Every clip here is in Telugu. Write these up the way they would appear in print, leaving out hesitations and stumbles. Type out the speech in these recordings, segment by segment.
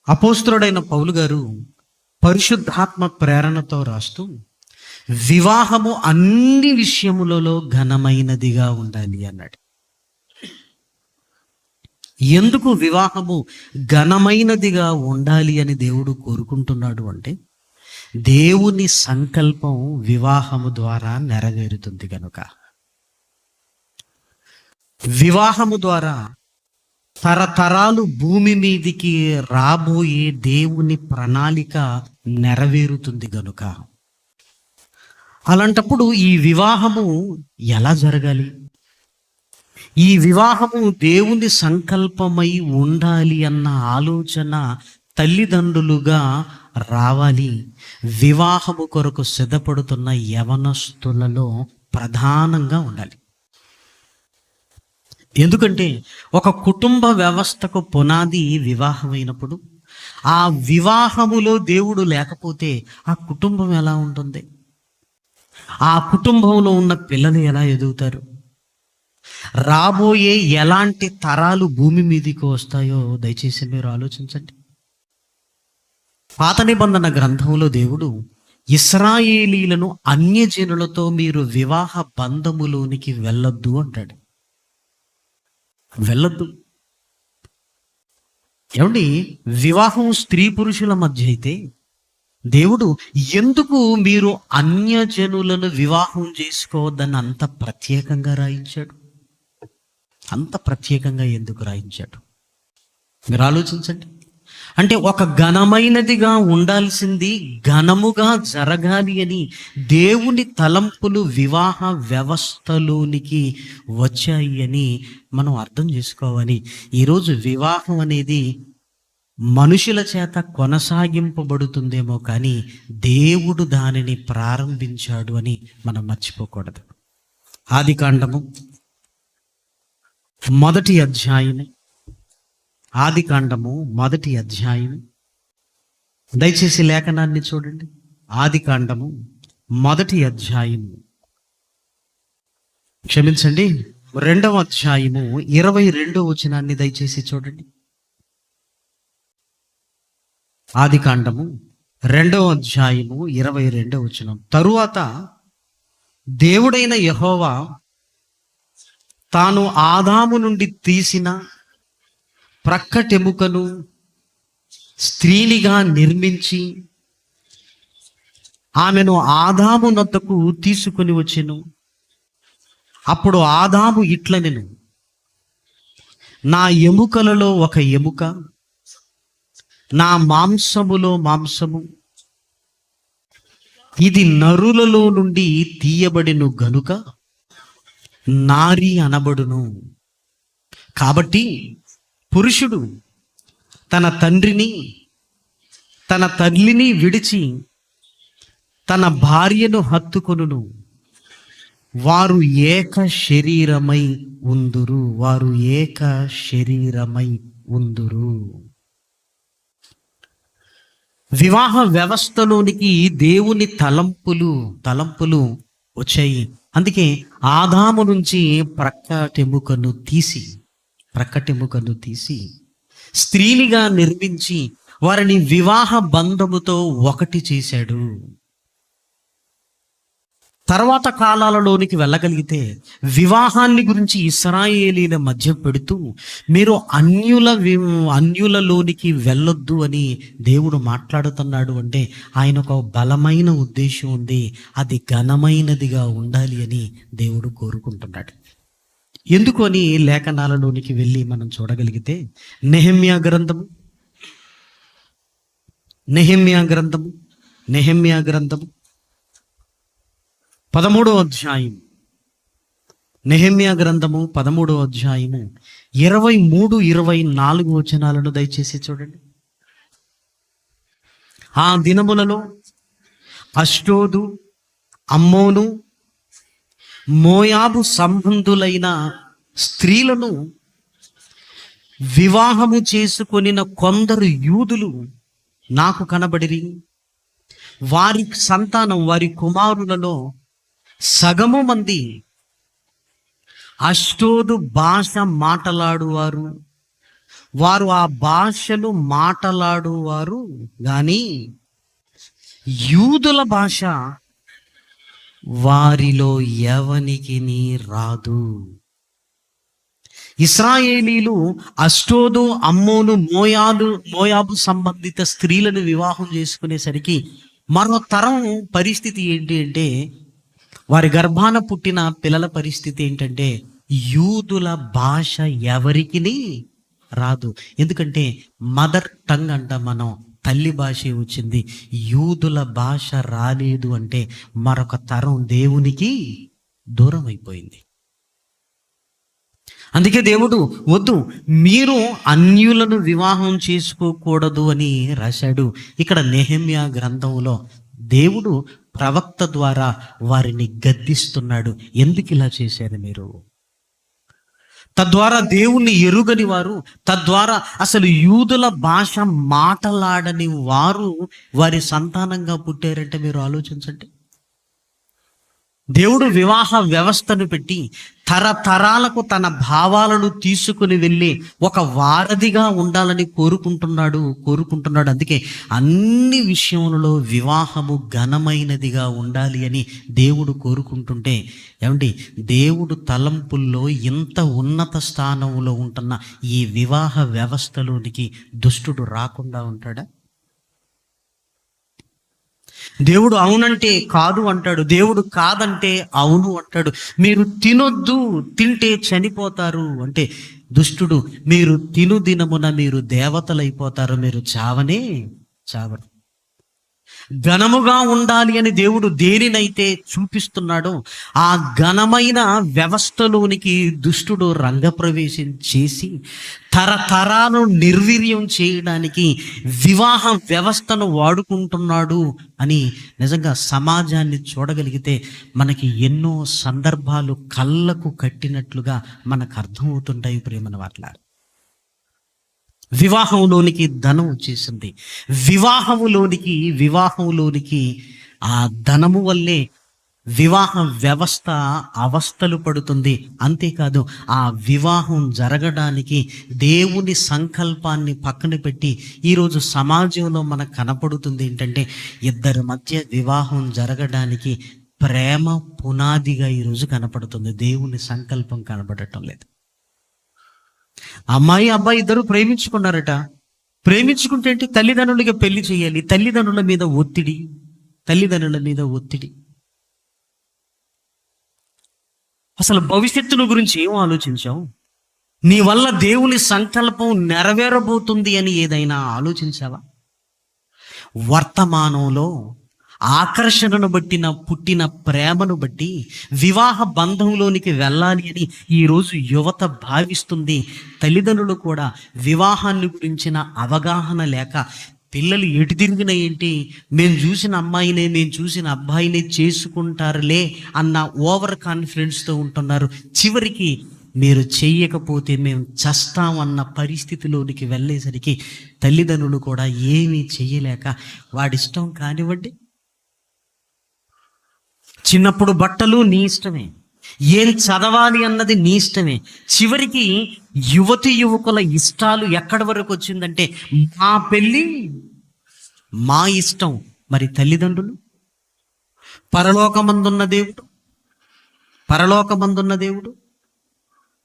అపోస్తలుడైన పౌలు గారు పరిశుద్ధాత్మ ప్రేరణతో రాస్తూ, వివాహము అన్ని విషయములలో ఘనమైనదిగా ఉండాలి అన్నాడు. ఎందుకు వివాహము ఘనమైనదిగా ఉండాలి అని దేవుడు కోరుకుంటున్నాడు అంటే, దేవుని సంకల్పం వివాహము ద్వారా నెరవేరుతుంది కనుక. వివాహము ద్వారా తరతరాలు భూమి మీదికి రాబోయే దేవుని ప్రణాళిక నెరవేరుతుంది గనుక. అలాంటప్పుడు ఈ వివాహము ఎలా జరగాలి? ఈ వివాహము దేవుని సంకల్పమై ఉండాలి అన్న ఆలోచన తల్లిదండ్రులుగా రావాలి. వివాహము కొరకు సిద్ధపడుతున్న యవనస్తులలో ప్రధానంగా ఉండాలి. ఎందుకంటే ఒక కుటుంబ వ్యవస్థకు పునాది వివాహమైనప్పుడు, ఆ వివాహములో దేవుడు లేకపోతే ఆ కుటుంబం ఎలా ఉంటుంది? ఆ కుటుంబంలో ఉన్న పిల్లలు ఎలా ఎదుగుతారు? రాబోయే ఎలాంటి తరాలు భూమి మీదకి వస్తాయో దయచేసి మీరు ఆలోచించండి. పాత నిబంధన గ్రంథంలో దేవుడు ఇశ్రాయేలీలను అన్యజనులతో మీరు వివాహ బంధములోనికి వెళ్ళొద్దు అంటాడు. వెళ్ళొద్దు. ఏమండి, వివాహం స్త్రీ పురుషుల మధ్య అయితే దేవుడు ఎందుకు మీరు అన్యజనులను వివాహం చేసుకోవద్దని అంత ప్రత్యేకంగా రాయించాడు? అంత ప్రత్యేకంగా ఎందుకు రాయించాడు? మీరు ఆలోచించండి. అంటే ఒక ఘనమైనదిగా ఉండాల్సింది ఘనముగా జరగాలి అని దేవుని తలంపులు వివాహ వ్యవస్థలోనికి వచ్చాయి అని మనం అర్థం చేసుకోవాలి. ఈరోజు వివాహం అనేది మనుషుల చేత కొనసాగింపబడుతుందేమో కానీ దేవుడు దానిని ప్రారంభించాడు అని మనం మర్చిపోకూడదు. ఆదికాండము 1వ అధ్యాయము, ఆదికాండము 1వ అధ్యాయం, దయచేసి లేఖనాన్ని చూడండి. ఆదికాండము 1వ అధ్యాయము, క్షమించండి 2వ అధ్యాయము 22వ వచనాన్ని దయచేసి చూడండి. ఆదికాండము 2వ అధ్యాయము 22వ వచనం. తరువాత దేవుడైన యెహోవా తాను ఆదాము నుండి తీసిన ప్రక్కటెముకను స్త్రీనిగా నిర్మించి ఆమెను ఆదాము నొద్దకు తీసుకుని వచ్చెను. అప్పుడు ఆదాము ఇట్లనెను, నా ఎముకలలో ఒక ఎముక, నా మాంసములో మాంసము, ఇది నరులలో నుండి తీయబడిను గనుక నారి అనబడును. కాబట్టి పురుషుడు తన తండ్రిని తన తల్లిని విడిచి తన భార్యను హత్తుకొనును, వారు ఏక శరీరమై ఉందురు. వారు ఏక శరీరమై ఉందురు. వివాహ వ్యవస్థలోనికి దేవుని తలంపులు వచ్చాయి. అందుకే ఆదాము నుంచి ప్రక్కటెముకను తీసి స్త్రీనిగా నిర్మించి వారిని వివాహ బంధముతో ఒకటి చేశాడు. తర్వాత కాలాలలోనికి వెళ్ళగలిగితే వివాహాన్ని గురించి ఇశ్రాయేలీల మధ్య పెడుతూ మీరు అన్యులలోనికి వెళ్ళొద్దు అని దేవుడు మాట్లాడుతున్నాడు. అంటే ఆయనకు ఒక బలమైన ఉద్దేశం ఉంది. అది ఘనమైనదిగా ఉండాలి అని దేవుడు కోరుకుంటున్నాడు. ఎందుకు అని లేఖనాలలోనికి వెళ్ళి మనం చూడగలిగితే నెహెమ్యా గ్రంథము 13వ అధ్యాయం, నెహెమ్యా గ్రంథము 13వ అధ్యాయము 23-24 వచనాలను దయచేసి చూడండి. ఆ దినములలో అష్డోదు, అమ్మోను, మోయాబు సంబంధులైన స్త్రీలను వివాహము చేసుకొనిన కొందరు యూదులు నాకు కనబడిరి. వారి సంతానం, వారి కుమారులలో సగము మంది అష్డోదు భాష మాట్లాడువారు, వారు ఆ భాషలు మాటలాడువారు గాని యూదుల భాష వారిలో ఎవనికి రాదు. ఇశ్రాయేలీలు అష్టోదు, అమ్మోను, మోయాబు సంబంధిత స్త్రీలను వివాహం చేసుకునేసరికి మరో తరం పరిస్థితి ఏంటి అంటే, వారి గర్భాన పుట్టిన పిల్లల పరిస్థితి ఏంటంటే యూదుల భాష ఎవరికి రాదు. ఎందుకంటే మదర్ టంగ్ అంట, మనం తల్లి భాష వచ్చింది. యూదుల భాష రాలేదు అంటే మరొక తరం దేవునికి దూరం అయిపోయింది. అందుకే దేవుడు వద్దు, మీరు అన్యులను వివాహం చేసుకోకూడదు అని రాశాడు. ఇక్కడ నెహెమ్యా గ్రంథంలో దేవుడు ప్రవక్త ద్వారా వారిని గద్దిస్తున్నాడు. ఎందుకు ఇలా చేశారు మీరు? తద్వారా దేవుణ్ణి ఎరుగని వారు, తద్వారా అసలు యూదుల భాష మాటలాడని వారు వారి సంతానంగా పుట్టారంటే మీరు ఆలోచించండి. దేవుడు వివాహ వ్యవస్థను పెట్టి తరతరాలకు తన భావాలను తీసుకుని వెళ్ళి ఒక వారధిగా ఉండాలని కోరుకుంటున్నాడు. అందుకే అన్ని విషయములలో వివాహము ఘనమైనదిగా ఉండాలి అని దేవుడు కోరుకుంటుంటే, ఏమండి, దేవుడు తలంపుల్లో ఇంత ఉన్నత స్థానంలో ఉంటున్న ఈ వివాహ వ్యవస్థలోనికి దుష్టుడు రాకుండా ఉంటాడా? దేవుడు అవునంటే కాదు అంటాడు, దేవుడు కాదంటే అవును అంటాడు. మీరు తినొద్దు, తింటే చనిపోతారు అంటే దుష్టుడు మీరు తిను దినమున మీరు దేవతలైపోతారు, మీరు చావరు. ఘనముగా ఉండాలి అని దేవుడు దేనినైతే చూపిస్తున్నాడో ఆ ఘనమైన వ్యవస్థలోనికి దుష్టుడు రంగప్రవేశం చేసి తరతరాలను నిర్వీర్యం చేయడానికి వివాహ వ్యవస్థను వాడుకుంటున్నాడు అని నిజంగా సమాజాన్ని చూడగలిగితే మనకి ఎన్నో సందర్భాలు కళ్ళకు కట్టినట్లుగా మనకు అర్థమవుతుంటాయి. ప్రేమన వాట్ల వివాహంలోనికి ధనం వచ్చేసింది. వివాహంలోనికి ఆ ధనము వల్లే వివాహ వ్యవస్థ అవస్థలు పడుతుంది. అంతేకాదు, ఆ వివాహం జరగడానికి దేవుని సంకల్పాన్ని పక్కన పెట్టి ఈరోజు సమాజంలో మనకు కనపడుతుంది ఏంటంటే, ఇద్దరి మధ్య వివాహం జరగడానికి ప్రేమ పునాదిగా ఈరోజు కనపడుతుంది, దేవుని సంకల్పం కనపడటం లేదు. అమ్మాయి అబ్బాయి ఇద్దరు ప్రేమించుకున్నారట. ప్రేమించుకుంటే ఏంటి, తల్లిదండ్రులకి పెళ్లి చేయాలి. తల్లిదండ్రుల మీద ఒత్తిడి. అసలు భవిష్యత్తును గురించి ఏం ఆలోచించావు? నీ వల్ల దేవుని సంకల్పం నెరవేరబోతుంది అని ఏదైనా ఆలోచించావా? వర్తమానంలో ఆకర్షణను పుట్టిన ప్రేమను బట్టి వివాహ బంధంలోనికి వెళ్ళాలి అని ఈరోజు యువత భావిస్తుంది. తల్లిదండ్రులు కూడా వివాహాన్ని గురించిన అవగాహన లేక పిల్లలు ఎటు తిరిగిన ఏంటి, మేము చూసిన అమ్మాయినే మేము చూసిన అబ్బాయినే చేసుకుంటారులే అన్న ఓవర్ కాన్ఫిడెన్స్తో ఉంటున్నారు. చివరికి మీరు చెయ్యకపోతే మేము చస్తామన్న పరిస్థితిలోనికి వెళ్ళేసరికి తల్లిదండ్రులు కూడా ఏమీ చెయ్యలేక వాడిష్టం కానివ్వండి, చిన్నప్పుడు బట్టలు నీ ఇష్టమే, ఏం చదవాలి అన్నది నీ ఇష్టమే. చివరికి యువతి యువకుల ఇష్టాలు ఎక్కడి వరకు వచ్చిందంటే, మా పెళ్ళి మా ఇష్టం. మరి తల్లిదండ్రులు, పరలోకమందున్న దేవుడు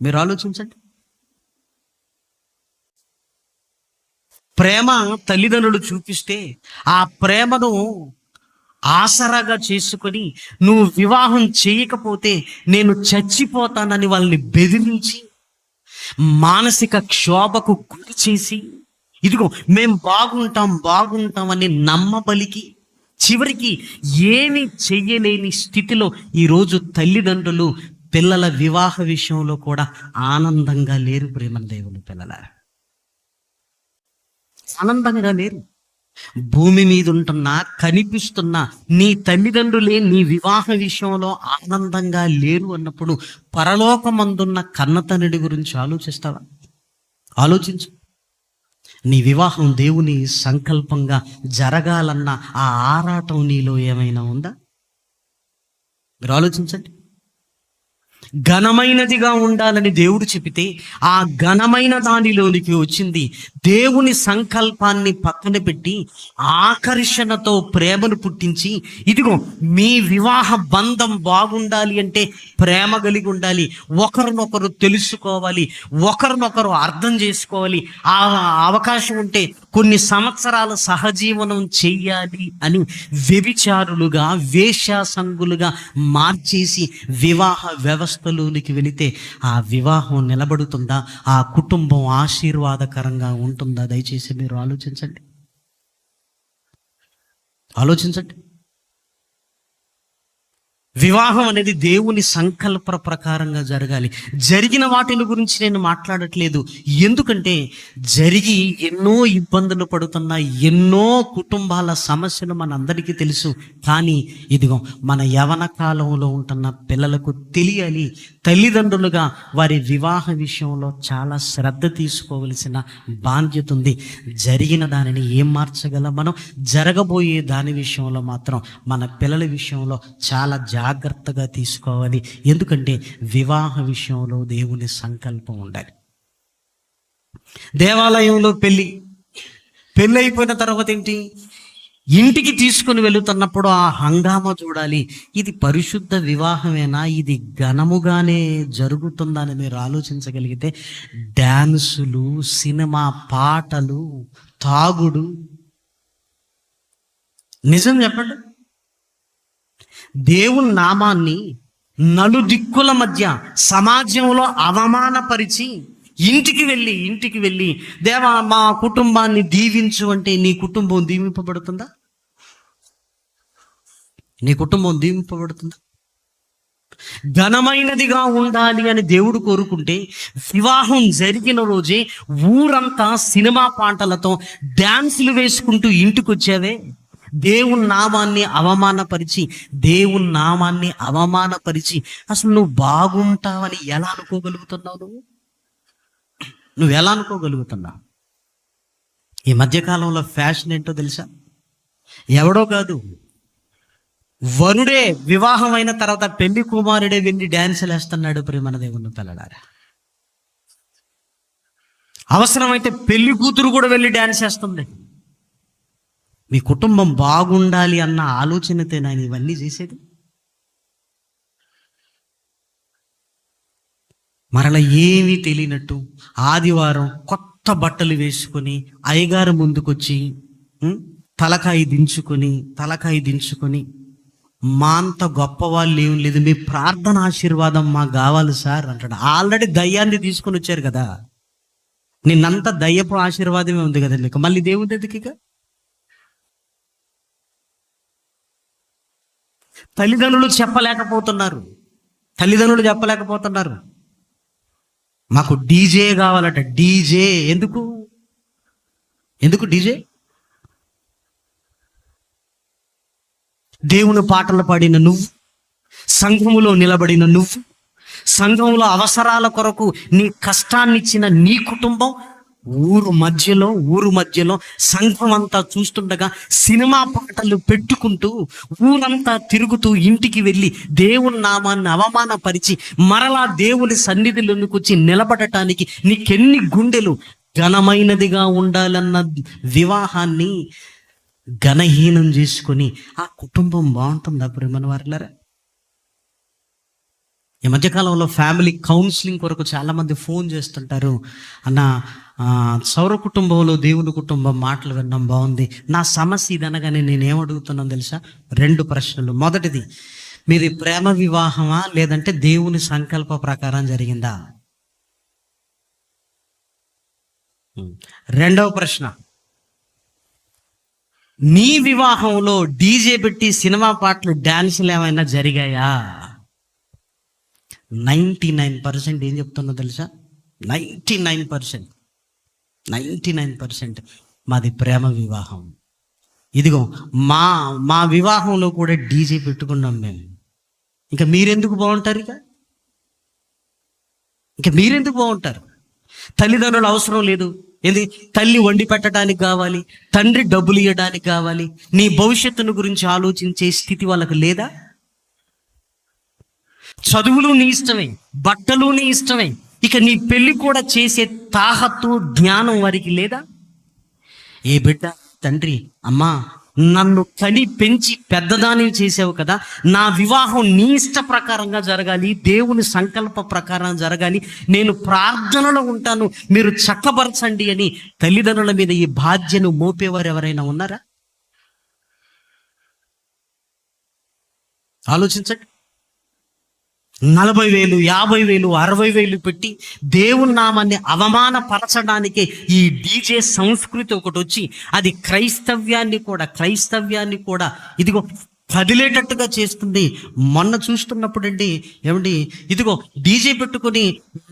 మీరు ఆలోచించండి. ప్రేమ తల్లిదండ్రులు చూపిస్తే ఆ ప్రేమను ఆసరాగా చేసుకొని నువ్వు వివాహం చేయకపోతే నేను చచ్చిపోతానని వాళ్ళని బెదిరించి మానసిక క్షోభకు గురి చేసి, ఇదిగో మేము బాగుంటామని నమ్మబలికి చివరికి ఏమీ చెయ్యలేని స్థితిలో ఈరోజు తల్లిదండ్రులు పిల్లల వివాహ విషయంలో కూడా ఆనందంగా లేరు. ప్రేమ దేవుని పిల్లలారా, ఆనందంగా లేరు. భూమి మీద ఉంటున్నా కనిపిస్తున్నా నీ తల్లిదండ్రులే నీ వివాహ విషయంలో ఆనందంగా లేరు అన్నప్పుడు పరలోకమందున్న కన్నతనుడి గురించి ఆలోచిస్తావా? ఆలోచించు. నీ వివాహం దేవుని సంకల్పంగా జరగాలన్న ఆ ఆరాటం నీలో ఏమైనా ఉందా? మీరు ఆలోచించండి. ఘనమైనదిగా ఉండాలని దేవుడు చెబితే ఆ ఘనమైన దానిలోనికి వచ్చింది. దేవుని సంకల్పాన్ని పక్కన పెట్టి ఆకర్షణతో ప్రేమను పుట్టించి, ఇదిగో మీ వివాహ బంధం బాగుండాలి అంటే ప్రేమ కలిగి ఉండాలి, ఒకరినొకరు తెలుసుకోవాలి, ఒకరినొకరు అర్థం చేసుకోవాలి, ఆ అవకాశం ఉంటే కొన్ని సంవత్సరాలు సహజీవనం చెయ్యాలి అని వ్యభిచారులుగా, వేశ్యాసంగులుగా మార్చేసి వివాహ వ్యవస్థలోనికి వెళితే ఆ వివాహం నిలబడుతుందా? ఆ కుటుంబం ఆశీర్వాదకరంగా ఉంటుందా? దయచేసి మీరు ఆలోచించండి. వివాహం అనేది దేవుని సంకల్ప ప్రకారంగా జరగాలి. జరిగిన వాటిని గురించి నేను మాట్లాడట్లేదు. ఎందుకంటే జరిగి ఎన్నో ఇబ్బందులు పడుతున్న ఎన్నో కుటుంబాల సమస్యలు మనందరికీ తెలుసు. కానీ ఇదిగో మన యవన కాలంలో ఉంటున్న పిల్లలకు తెలియాలి. తల్లిదండ్రులుగా వారి వివాహ విషయంలో చాలా శ్రద్ధ తీసుకోవలసిన బాధ్యత ఉంది. జరిగిన దానిని ఏం మార్చగలం మనం? జరగబోయే దాని విషయంలో మాత్రం మన పిల్లల విషయంలో చాలా జాగ్రత్తగా తీసుకోవాలి. ఎందుకంటే వివాహ విషయంలో దేవుని సంకల్పం ఉండాలి. దేవాలయంలో పెళ్ళి అయిపోయిన తర్వాత ఏంటి? ఇంటికి తీసుకుని వెళుతున్నప్పుడు ఆ హంగామా చూడాలి. ఇది పరిశుద్ధ వివాహమేనా? ఇది ఘనముగానే జరుగుతుందని మీరు ఆలోచించగలిగితే డాన్సులు, సినిమా పాటలు, తాగుడు, నిజం చెప్పండి, దేవుని నామాన్ని నలుదిక్కుల మధ్య సమాజంలో అవమానపరిచి ఇంటికి వెళ్ళి దేవా మా కుటుంబాన్ని దీవించు అంటే నీ కుటుంబం దీవింపబడుతుందా? ఘనమైనదిగా ఉండాలి అని దేవుడు కోరుకుంటే వివాహం జరిగిన రోజే ఊరంతా సినిమా పాటలతో డాన్సులు వేసుకుంటూ ఇంటికి వచ్చావే, దేవుని నామాన్ని అవమానపరిచి అసలు నువ్వు బాగుంటావని ఎలా అనుకోగలుగుతున్నావు? నువ్వు ఎలా అనుకోగలుగుతున్నావు? ఈ మధ్యకాలంలో ఫ్యాషన్ ఏంటో తెలుసా? ఎవడో కాదు, వరుడే వివాహం అయిన తర్వాత పెళ్లి కుమారుడే వెళ్ళి డ్యాన్సులు వేస్తున్నాడు. ప్రేమన దేవుని పిల్లలారా, అవసరమైతే పెళ్లి కూతురు కూడా వెళ్ళి డ్యాన్స్ వేస్తుంది. మీ కుటుంబం బాగుండాలి అన్న ఆలోచనతో నేను ఇవన్నీ చేసేది. మరలా ఏమీ తెలియనట్టు ఆదివారం కొత్త బట్టలు వేసుకొని అయ్యగారు ముందుకొచ్చి తలకాయ దించుకొని మా అంత గొప్ప వాళ్ళు ఏం లేదు, మీ ప్రార్థన ఆశీర్వాదం మాకు కావాలి సార్ అంటాడు. ఆల్రెడీ దయ్యాన్ని తీసుకొని వచ్చారు కదా, నిన్నంతా దయ్యపు ఆశీర్వాదమే ఉంది కదా, లేక మళ్ళీ దేవుని ఎందుకు? తల్లిదండ్రులు చెప్పలేకపోతున్నారు. మాకు డీజే కావాలట. డీజే ఎందుకు డీజే? దేవుని పాటలు పాడిన నువ్వు, సంఘములో నిలబడిన నువ్వు, సంఘంలో అవసరాల కొరకు నీ కష్టాన్ని ఇచ్చిన నీ కుటుంబం ఊరు మధ్యలో సంఘం అంతా చూస్తుండగా సినిమా పాటలు పెట్టుకుంటూ ఊరంతా తిరుగుతూ ఇంటికి వెళ్ళి దేవుని నామాన్ని అవమానపరిచి మరలా దేవుని సన్నిధిలోనికి వచ్చి నిలబడటానికి నీకెన్ని గుండెలు? ఘనమైనదిగా ఉండాలన్న వివాహాన్ని ఘనహీనం చేసుకొని ఆ కుటుంబం బాగుంటుందా? ప్రేమన వారులారా, ఈ మధ్యకాలంలో ఫ్యామిలీ కౌన్సిలింగ్ కొరకు చాలామంది ఫోన్ చేస్తుంటారు. అన్న సౌర కుటుంబంలో దేవుని కుటుంబం మాటలు విన్నాం, బాగుంది. నా సమస్య ఇది అనగానే నేనేమడుగుతున్నాను తెలుసా? 2 ప్రశ్నలు. మొదటిది, మీది ప్రేమ వివాహమా లేదంటే దేవుని సంకల్ప ప్రకారం జరిగిందా? రెండవ ప్రశ్న, నీ వివాహంలో డీజే పెట్టి సినిమా పాటలు డాన్సులు ఏమైనా జరిగాయా? 99% ఏం చెప్తున్నా తెలుసా? 99% మాది ప్రేమ వివాహం. ఇదిగో మా వివాహంలో కూడా డీజే పెట్టుకున్నాం మేము. ఇంకా మీరెందుకు బాగుంటారు? ఇంకా మీరెందుకు బాగుంటారు? తల్లిదండ్రులు అవసరం లేదు. ఏంది? తల్లి వండి పెట్టడానికి కావాలి, తండ్రి డబ్బులు ఇవ్వడానికి కావాలి. నీ భవిష్యత్తును గురించి ఆలోచించే స్థితి వాళ్ళకు లేదా? చదువులు నీ ఇష్టమే, బట్టలు నీ ఇష్టమే, ఇక నీ పెళ్లి కూడా చేసే తాహత్తు జ్ఞానం వారికి లేదా? ఏ బిడ్డ, తండ్రి, అమ్మా, నన్ను కని పెంచి పెద్దదాన్ని చేసావు కదా, నా వివాహం నీ ఇష్ట ప్రకారంగా జరగాలి, దేవుని సంకల్ప ప్రకారం జరగాలి, నేను ప్రార్థనలో ఉంటాను, మీరు చక్కబరచండి అని తల్లిదండ్రుల మీద ఈ బాధ్యను మోపేవారు ఎవరైనా ఉన్నారా? ఆలోచించండి. 40,000, 50,000, 60,000 పెట్టి దేవుని నామాన్ని అవమానపరచడానికే ఈ డీజే సంస్కృతి ఒకటి వచ్చి అది క్రైస్తవ్యాన్ని కూడా ఇదిగో కదిలేటట్టుగా చేస్తుంది. మొన్న చూస్తున్నప్పుడు అండి, ఏమండి, ఇదిగో డీజే పెట్టుకొని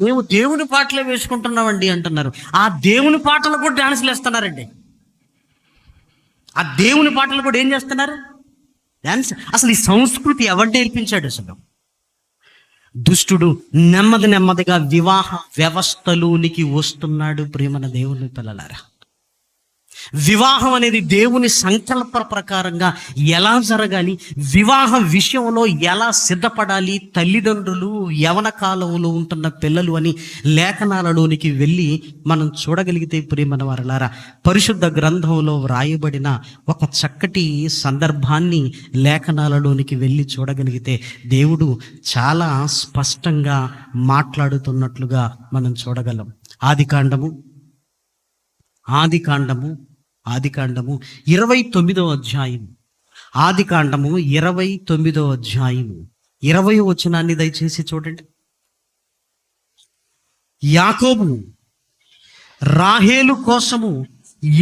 మేము దేవుని పాటలే వేసుకుంటున్నామండి అంటున్నారు. ఆ దేవుని పాటలు కూడా డాన్సులు వేస్తున్నారండి. ఆ దేవుని పాటలు కూడా ఏం చేస్తున్నారు? డాన్స్. అసలు ఈ సంస్కృతి ఎవరు నేర్పించాడు? అసలు దుష్టుడు నెమ్మదిగా వివాహ వ్యవస్థలోనికి వస్తున్నాడు. ప్రియమైన దేవుని పిల్లలారా, వివాహం అనేది దేవుని సంకల్ప ప్రకారంగా ఎలా జరగాలి, వివాహ విషయంలో ఎలా సిద్ధపడాలి, తల్లిదండ్రులు, యవన కాలంలో ఉంటున్న పిల్లలు అని లేఖనాలలోనికి వెళ్ళి మనం చూడగలిగితే, ప్రియమైన వారలారా, పరిశుద్ధ గ్రంథంలో వ్రాయబడిన ఒక చక్కటి సందర్భాన్ని లేఖనాలలోనికి వెళ్ళి చూడగలిగితే దేవుడు చాలా స్పష్టంగా మాట్లాడుతున్నట్లుగా మనం చూడగలం. ఆదికాండము 29వ అధ్యాయం. ఆదికాండము 29వ అధ్యాయం 20వ వచనాన్ని దయచేసి చూడండి. యాకోబు రాహేలు కోసము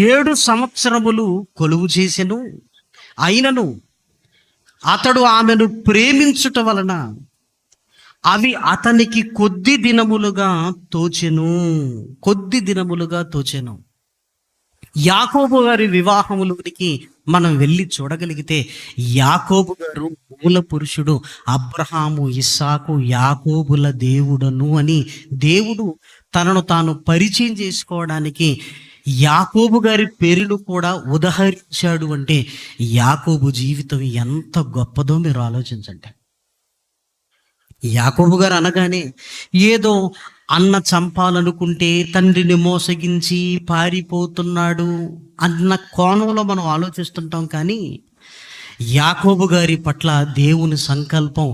7 సంవత్సరములు కొలువు చేసెను. అయినను అతడు ఆమెను ప్రేమించుట వలన అవి అతనికి కొద్ది దినములుగా తోచెను. యాకోబు గారి వివాహములకి మనం వెళ్ళి చూడగలిగితే, యాకోబు గారు మూల పురుషుడు, అబ్రహాము, ఇస్సాకు, యాకోబుల దేవుడను అని దేవుడు తనను తాను పరిచయం చేసుకోవడానికి యాకోబు గారి పేరును కూడా ఉదహరించాడు. అంటే యాకోబు జీవితం ఎంత గొప్పదో మీరు ఆలోచించండి. యాకోబు గారు అనగానే ఏదో అన్న చంపాలనుకుంటే తండ్రిని మోసగించి పారిపోతున్నాడు అన్న కోణంలో మనం ఆలోచిస్తుంటాం. కానీ యాకోబు గారి పట్ల దేవుని సంకల్పం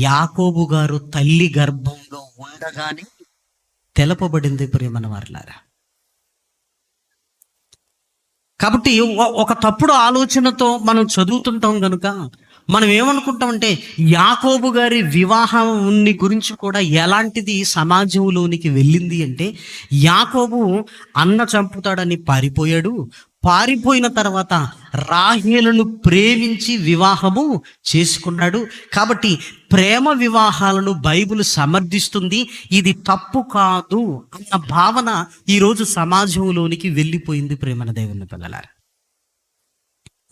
యాకోబు గారు తల్లి గర్భంలో ఉండగానే తెలపబడింది. ప్రియమైన వారలారా, కాబట్టి ఒక తప్పుడు ఆలోచనతో మనం చదువుతుంటాం కనుక మనం ఏమనుకుంటామంటే యాకోబు గారి వివాహాన్ని గురించి కూడా ఎలాంటిది సమాజంలోనికి వెళ్ళింది అంటే, యాకోబు అన్న చంపుతాడని పారిపోయిన తర్వాత రాహేలును ప్రేమించి వివాహము చేసుకున్నాడు. కాబట్టి ప్రేమ వివాహాలను బైబిల్ సమర్థిస్తుంది. ఇది తప్పు కాదు అన్న భావన ఈరోజు సమాజంలోనికి వెళ్ళిపోయింది. ప్రేమన దేవుని పిల్లలారా,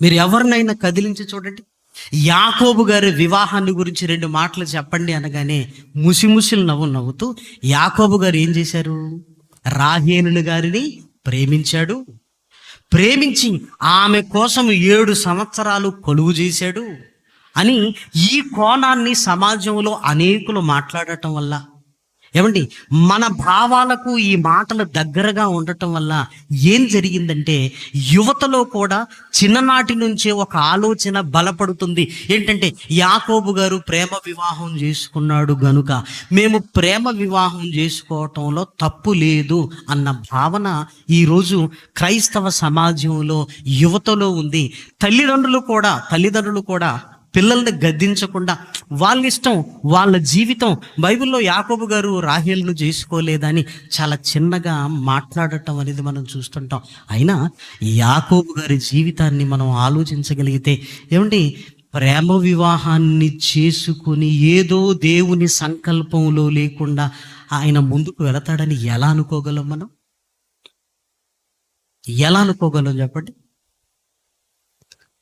మీరు ఎవరినైనా కదిలించి చూడండి, యాకోబు గారి వివాహాన్ని గురించి 2 మాటలు చెప్పండి అనగానే ముసిముసిలు నవ్వుతూ యాకోబు గారు ఏం చేశారు? రాహేలు గారిని ప్రేమించి ఆమె కోసం 7 సంవత్సరాలు కొలువు చేశాడు అని ఈ కోణాన్ని సమాజంలో అనేకులు మాట్లాడటం వల్ల, ఏమండి, మన భావాలకు ఈ మాటలు దగ్గరగా ఉండటం వల్ల ఏం జరిగిందంటే, యువతలో కూడా చిన్ననాటి నుంచే ఒక ఆలోచన బలపడుతుంది. ఏంటంటే, యాకోబు గారు ప్రేమ వివాహం చేసుకున్నాడు గనుక మేము ప్రేమ వివాహం చేసుకోవటంలో తప్పు లేదు అన్న భావన ఈరోజు క్రైస్తవ సమాజంలో యువతలో ఉంది. తల్లిదండ్రులు కూడా పిల్లల్ని గద్దించకుండా వాళ్ళ ఇష్టం, వాళ్ళ జీవితం, బైబిల్లో యాకోబు గారు రాహేలును చేసుకోలేదని చాలా చిన్నగా మాట్లాడటం అనేది మనం చూస్తుంటాం. అయినా యాకోబు గారి జీవితాన్ని మనం ఆలోచించగలిగితే, ఏమండి, ప్రేమ వివాహాన్ని చేసుకుని ఏదో దేవుని సంకల్పంలో లేకుండా ఆయన ముందుకు వెళతాడని ఎలా అనుకోగలం? చెప్పండి.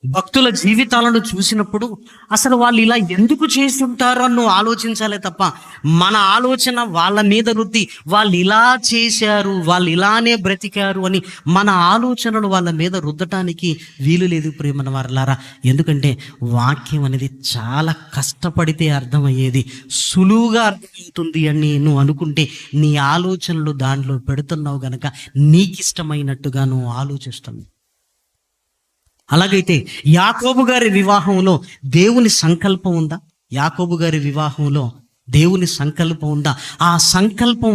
భక్తుల జీవితాలను చూసినప్పుడు అసలు వాళ్ళు ఇలా ఎందుకు చేస్తుంటారు అని నువ్వు ఆలోచించాలే తప్ప, మన ఆలోచన వాళ్ళ మీద రుద్ది వాళ్ళు ఇలా చేశారు, వాళ్ళు ఇలానే బ్రతికారు అని మన ఆలోచనలు వాళ్ళ మీద రుద్దటానికి వీలు లేదు ప్రియమైన వారలారా. ఎందుకంటే వాక్యం అనేది చాలా కష్టపడితే అర్థమయ్యేది, సులువుగా అర్థమవుతుంది అని నువ్వు అనుకుంటే నీ ఆలోచనలు దాంట్లో పెడుతున్నావు గనక నీకు ఇష్టమైనట్టుగా నువ్వు ఆలోచిస్తున్నావు. అలాగైతే యాకోబు గారి వివాహంలో దేవుని సంకల్పం ఉందా? యాకోబు గారి వివాహంలో దేవుని సంకల్పం ఉందా? ఆ సంకల్పం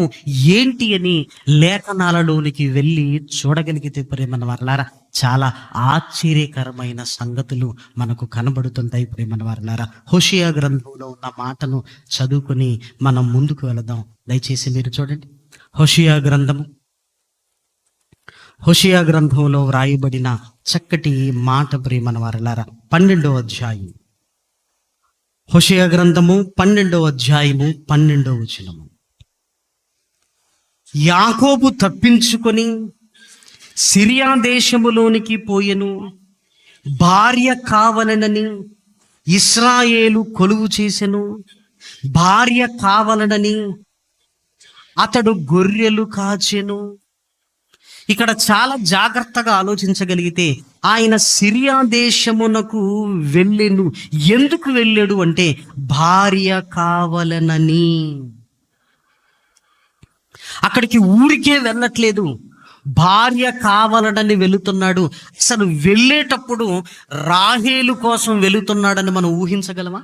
ఏంటి అని లేఖనాలలోనికి వెళ్ళి చూడగలిగితే ప్రేమన వారలారా చాలా ఆశ్చర్యకరమైన సంగతులు మనకు కనబడుతుంటాయి ప్రేమన వారలారా. హోషేయ గ్రంథంలో ఉన్న మాటను చదువుకుని మనం ముందుకు వెళదాం. దయచేసి మీరు చూడండి. హోషేయ గ్రంథంలో వ్రాయబడిన చక్కటి మాట ప్రియమైన వారలారా. 12వ అధ్యాయం, హోషేయ గ్రంథము 12వ అధ్యాయము 12వ వచనము. యాకోబు తప్పించుకొని సిరియా దేశములోనికి పోయెను, భార్య కావలనని ఇశ్రాయేలు కొలువు చేసెను. భార్య కావలనని అతడు గొర్రెలు కాచెను. ఇక్కడ చాలా జాగ్రత్తగా ఆలోచించగలిగితే ఆయన సిరియా దేశమునకు వెళ్ళెను. ఎందుకు వెళ్ళాడు అంటే భార్య కావలనని. అక్కడికి ఊరికే వెళ్ళట్లేదు, భార్య కావాలనని వెళుతున్నాడు. అసలు వెళ్ళేటప్పుడు రాహేలు కోసం వెళుతున్నాడని మనం ఊహించగలమా?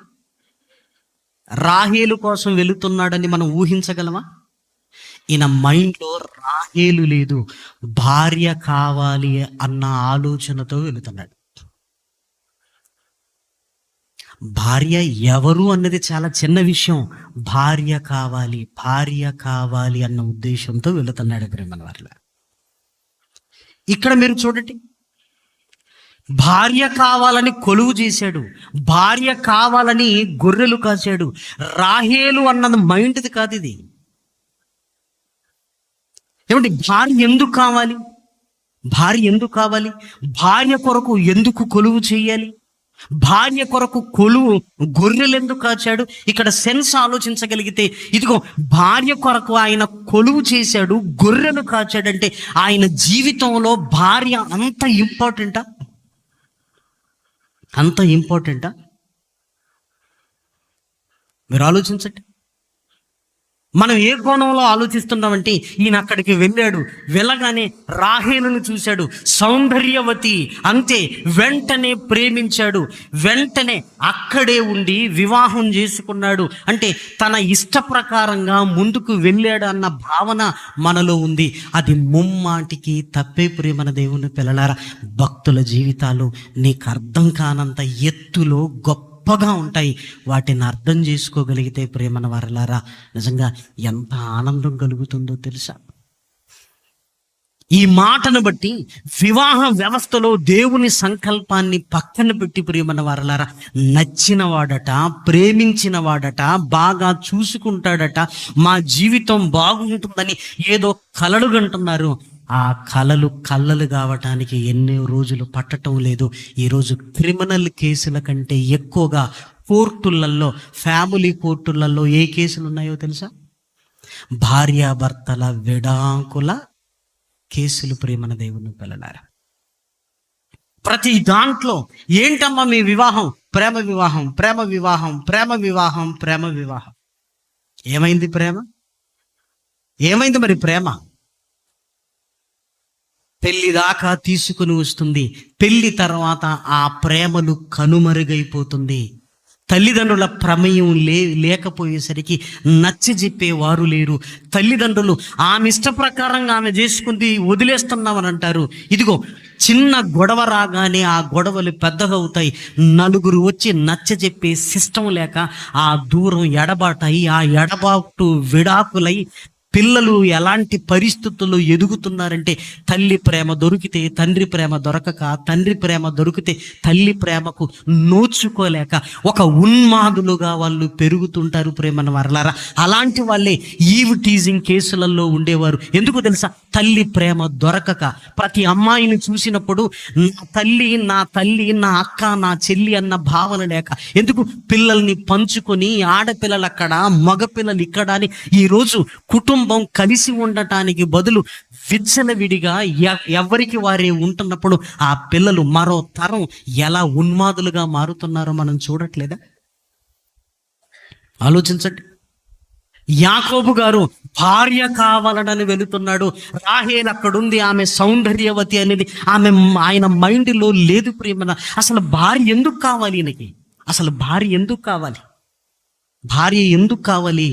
రాహేలు కోసం వెళుతున్నాడని మనం ఊహించగలమా? ఈయన మైండ్లో రాహేలు లేదు, భార్య కావాలి అన్న ఆలోచనతో వెళుతున్నాడు. భార్య ఎవరు అన్నది చాలా చిన్న విషయం, భార్య కావాలి అన్న ఉద్దేశంతో వెళుతున్నాడు ప్రేమల వారిలో. ఇక్కడ మీరు చూడండి, భార్య కావాలని కొలువు చేశాడు, భార్య కావాలని గొర్రెలు కాశాడు. రాహేలు అన్నది మైండ్ది కాదు ఇది. ఏమంటే భార్య ఎందుకు కావాలి? భార్య కొరకు ఎందుకు కొలువు చేయాలి? భార్య కొరకు కొలువు గొర్రెలు ఎందుకు కాచాడు? ఇక్కడ సెన్స్ ఆలోచించగలిగితే, ఇదిగో భార్య కొరకు ఆయన కొలువు చేశాడు, గొర్రెలు కాచాడంటే ఆయన జీవితంలో భార్య అంత ఇంపార్టెంటా? మీరు ఆలోచించండి. మనం ఏ కోణంలో ఆలోచిస్తున్నామంటే, ఈయన అక్కడికి వెళ్ళాడు, వెళ్ళగానే రాహేలును చూశాడు, సౌందర్యవతి, అంతే, వెంటనే ప్రేమించాడు, వెంటనే అక్కడే ఉండి వివాహం చేసుకున్నాడు. అంటే తన ఇష్ట ప్రకారంగా ముందుకు వెళ్ళాడు అన్న భావన మనలో ఉంది. అది ముమ్మాటికి తప్పే ప్రేమన దేవుని పిల్లలారా. భక్తుల జీవితాలు నీకు అర్థం కానంత ఎత్తులో గొప్పగా ఉంటాయి. వాటిని అర్థం చేసుకోగలిగితే ప్రేమన వారలారా నిజంగా ఎంత ఆనందం కలుగుతుందో తెలుసా? ఈ మాటను బట్టి వివాహ వ్యవస్థలో దేవుని సంకల్పాన్ని పక్కన పెట్టి ప్రియమన్న వారలారా, నచ్చిన వాడట, ప్రేమించిన వాడట, బాగా చూసుకుంటాడట, మా జీవితం బాగుంటుందని ఏదో కలలు కంటున్నారు. ఆ కలలు కావటానికి ఎన్నో రోజులు పట్టడం లేదు. ఈరోజు క్రిమినల్ కేసుల కంటే ఎక్కువగా కోర్టులలో, ఫ్యామిలీ కోర్టులలో ఏ కేసులు ఉన్నాయో తెలుసా? భార్యాభర్తల విడాకుల కేసులు ప్రేమన దేవుని పిల్లలారా. ప్రతి దాంట్లో ఏంటమ్మా మీ వివాహం? ప్రేమ వివాహం. ఏమైంది ప్రేమ? ఏమైంది మరి ప్రేమ? పెళ్లి దాకా తీసుకుని వస్తుంది, పెళ్లి తర్వాత ఆ ప్రేమలు కనుమరుగైపోతుంది. తల్లిదండ్రుల ప్రమేయం లేకపోయేసరికి నచ్చజెప్పేవారు లేరు. తల్లిదండ్రులు ఆమె ఇష్ట ప్రకారంగా ఆమె చేసుకుంది, వదిలేస్తున్నామని అంటారు. ఇదిగో చిన్న గొడవ రాగానే ఆ గొడవలు పెద్దగా అవుతాయి. నలుగురు వచ్చి నచ్చజెప్పే సిస్టమ్ లేక ఆ దూరం ఎడబాటాయి, ఆ ఎడబాటు విడాకులై పిల్లలు ఎలాంటి పరిస్థితుల్లో ఎదుగుతున్నారంటే, తల్లి ప్రేమ దొరికితే తండ్రి ప్రేమ దొరకక, తండ్రి ప్రేమ దొరికితే తల్లి ప్రేమకు నోచుకోలేక ఒక ఉన్మాదులుగా వాళ్ళు పెరుగుతుంటారు. ప్రేమను వరలారా, అలాంటి వాళ్ళే ఈవ్ టీజింగ్ కేసులలో ఉండేవారు. ఎందుకు తెలుసా? తల్లి ప్రేమ దొరకక. ప్రతి అమ్మాయిని చూసినప్పుడు నా తల్లి నా అక్క నా చెల్లి అన్న భావన లేక. ఎందుకు? పిల్లల్ని పంచుకొని ఆడపిల్లలు అక్కడ మగపిల్లలు ఇక్కడ అని ఈరోజు కుటుంబం కలిసి ఉండటానికి బదులు విచ్చలవిడిగా ఎవరికి వారే ఉంటున్నప్పుడు ఆ పిల్లలు మరో తరం ఎలా ఉన్మాదులుగా మారుతున్నారో మనం చూడట్లేదా? ఆలోచించండి. యాకోబు గారు భార్య కావాలని వెళుతున్నాడు. రాహేల్ అక్కడుంది, ఆమె సౌందర్యవతి అనేది ఆయన మైండ్లో లేదు. ప్రేమ అసలు భార్య ఎందుకు కావాలి? ఈయనకి అసలు భార్య ఎందుకు కావాలి? భార్య ఎందుకు కావాలి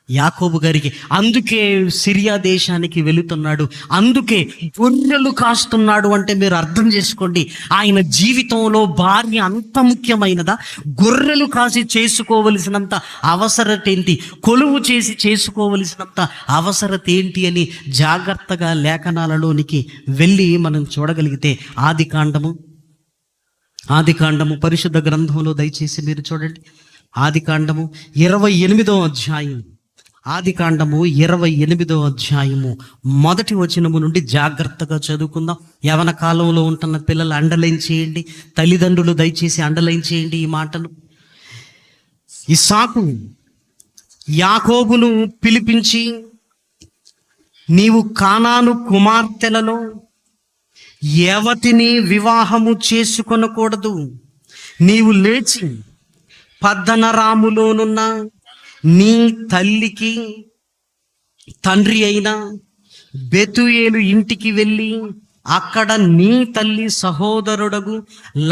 యాకోబు గారికి? అందుకే సిరియా దేశానికి వెళుతున్నాడు, అందుకే గొర్రెలు కాస్తున్నాడు. అంటే మీరు అర్థం చేసుకోండి, ఆయన జీవితంలో భార్య అంత ముఖ్యమైనదా? గొర్రెలు కాసి చేసుకోవలసినంత అవసరత ఏంటి? కొలువు చేసి చేసుకోవలసినంత అవసరత ఏంటి అని జాగ్రత్తగా లేఖనాలలోనికి వెళ్ళి మనం చూడగలిగితే, ఆది కాండము పరిశుద్ధ గ్రంథంలో దయచేసి మీరు చూడండి. ఆది కాండము 28వ అధ్యాయం, ఆది కాండము 28వ అధ్యాయము 1వ వచనము నుండి జాగ్రత్తగా చదువుకుందాం. యవన కాలంలో ఉంటున్న పిల్లలు అండర్లైన్ చేయండి, తల్లిదండ్రులు దయచేసి అండర్లైన్ చేయండి ఈ మాటలు. ఇస్సాకు యాకోబును పిలిపించి, నీవు కానాను కుమార్తెలలో ఎవతిని వివాహము చేసుకొనకూడదు. నీవు లేచి పద్దనరాములోనున్న నీ తల్లికి తండ్రి అయిన బెతుయేలు ఇంటికి వెళ్ళి అక్కడ నీ తల్లి సహోదరుడగు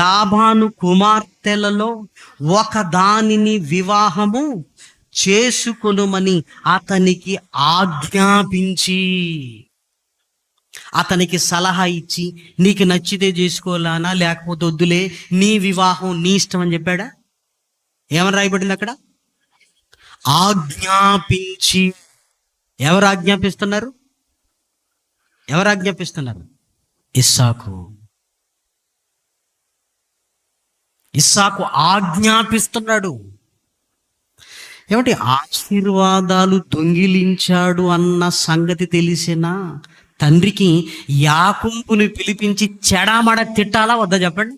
లాబాను కుమార్తెలలో ఒక దానిని వివాహము చేసుకొనుమని అతనికి ఆజ్ఞాపించి, అతనికి సలహా ఇచ్చి, నీకు నచ్చితే చేసుకోవాలనా లేకపోతే వద్దులే, నీ వివాహం నీ ఇష్టం అని చెప్పాడా? ఏమని రాయబడింది అక్కడ? ఆజ్ఞాపించి. ఎవరు ఆజ్ఞాపిస్తున్నారు? ఇస్సాకు ఆజ్ఞాపిస్తున్నాడు. ఏమంటే ఆశీర్వాదాలు దొంగిలించాడు అన్న సంగతి తెలిసినా తండ్రికి యాకోబుని పిలిపించి చెడామడ తిట్టాలా వద్దా? చెప్పండి,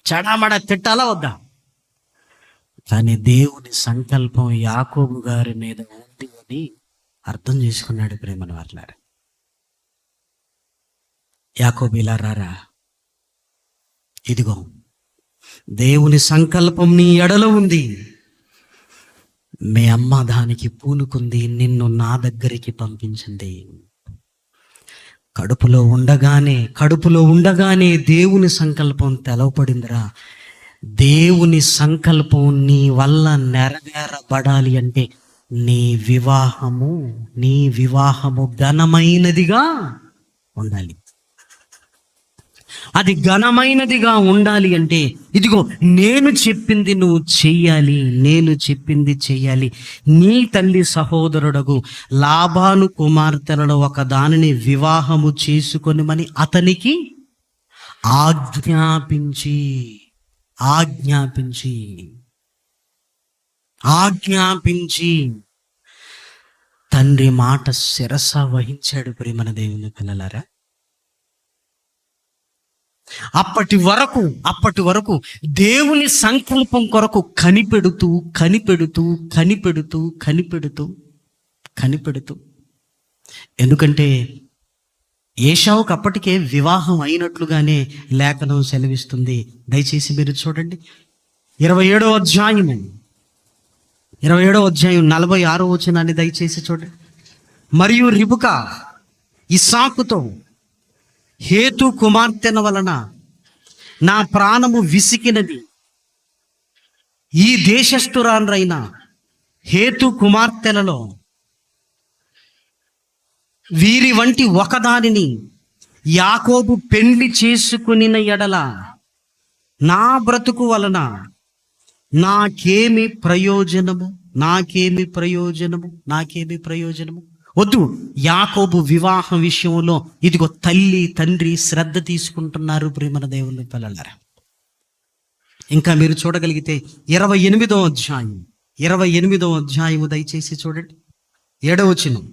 చెడామడ తిట్టాలా వద్దా? కానీ దేవుని సంకల్పం యాకోబు గారి మీద ఉంది అని అర్థం చేసుకున్నాడు. ప్రేమను వర్లారా, యాకోబు ఇలా రారా, ఇదిగో దేవుని సంకల్పం నీ ఎడల ఉంది. మీ అమ్మ దానికి పూనుకుంది, నిన్ను నా దగ్గరికి పంపించింది. కడుపులో ఉండగానే దేవుని సంకల్పం తెలవపడిందిరా. దేవుని సంకల్పం నీ వల్ల నెరవేరబడాలి అంటే నీ వివాహము ఘనమైనదిగా ఉండాలి. అది ఘనమైనదిగా ఉండాలి అంటే ఇదిగో నేను చెప్పింది నువ్వు చెయ్యాలి. నీ తల్లి సహోదరుడగు లాబాను కుమార్తెలలో ఒక దానిని వివాహము చేసుకొనిమని అతనికి ఆజ్ఞాపించి తండ్రి మాట శిరస వహించాడు. ప్రియమైన దేవుని పిల్లలారా, అప్పటి వరకు దేవుని సంకల్పం కొరకు కనిపెడుతూ ఎందుకంటే ఏశావుకు అప్పటికే వివాహం అయినట్లుగానే లేఖనం సెలవిస్తుంది. దయచేసి మీరు చూడండి 27వ అధ్యాయం 46వ వచనాన్ని దయచేసి చూడండి. మరియు రిబకా ఇస్సాకుతో, హేతు కుమార్తెన వలన నా ప్రాణము విసికినది, ఈ దేశస్థురాన్రైన హేతు కుమార్తెలలో వీరి వంటి ఒకదానిని యాకోబు పెండ్లి చేసుకునిన ఎడల నా బ్రతుకు వలన నాకేమి ప్రయోజనము? నాకేమి ప్రయోజనము, నాకేమి ప్రయోజనము. వద్దు. యాకోబు వివాహ విషయంలో ఇదిగో తల్లి తండ్రి శ్రద్ధ తీసుకుంటున్నారు ప్రియమైన దేవుని పిల్లలారా. ఇంకా మీరు చూడగలిగితే 28వ అధ్యాయము దయచేసి చూడండి. 7వ వచనం.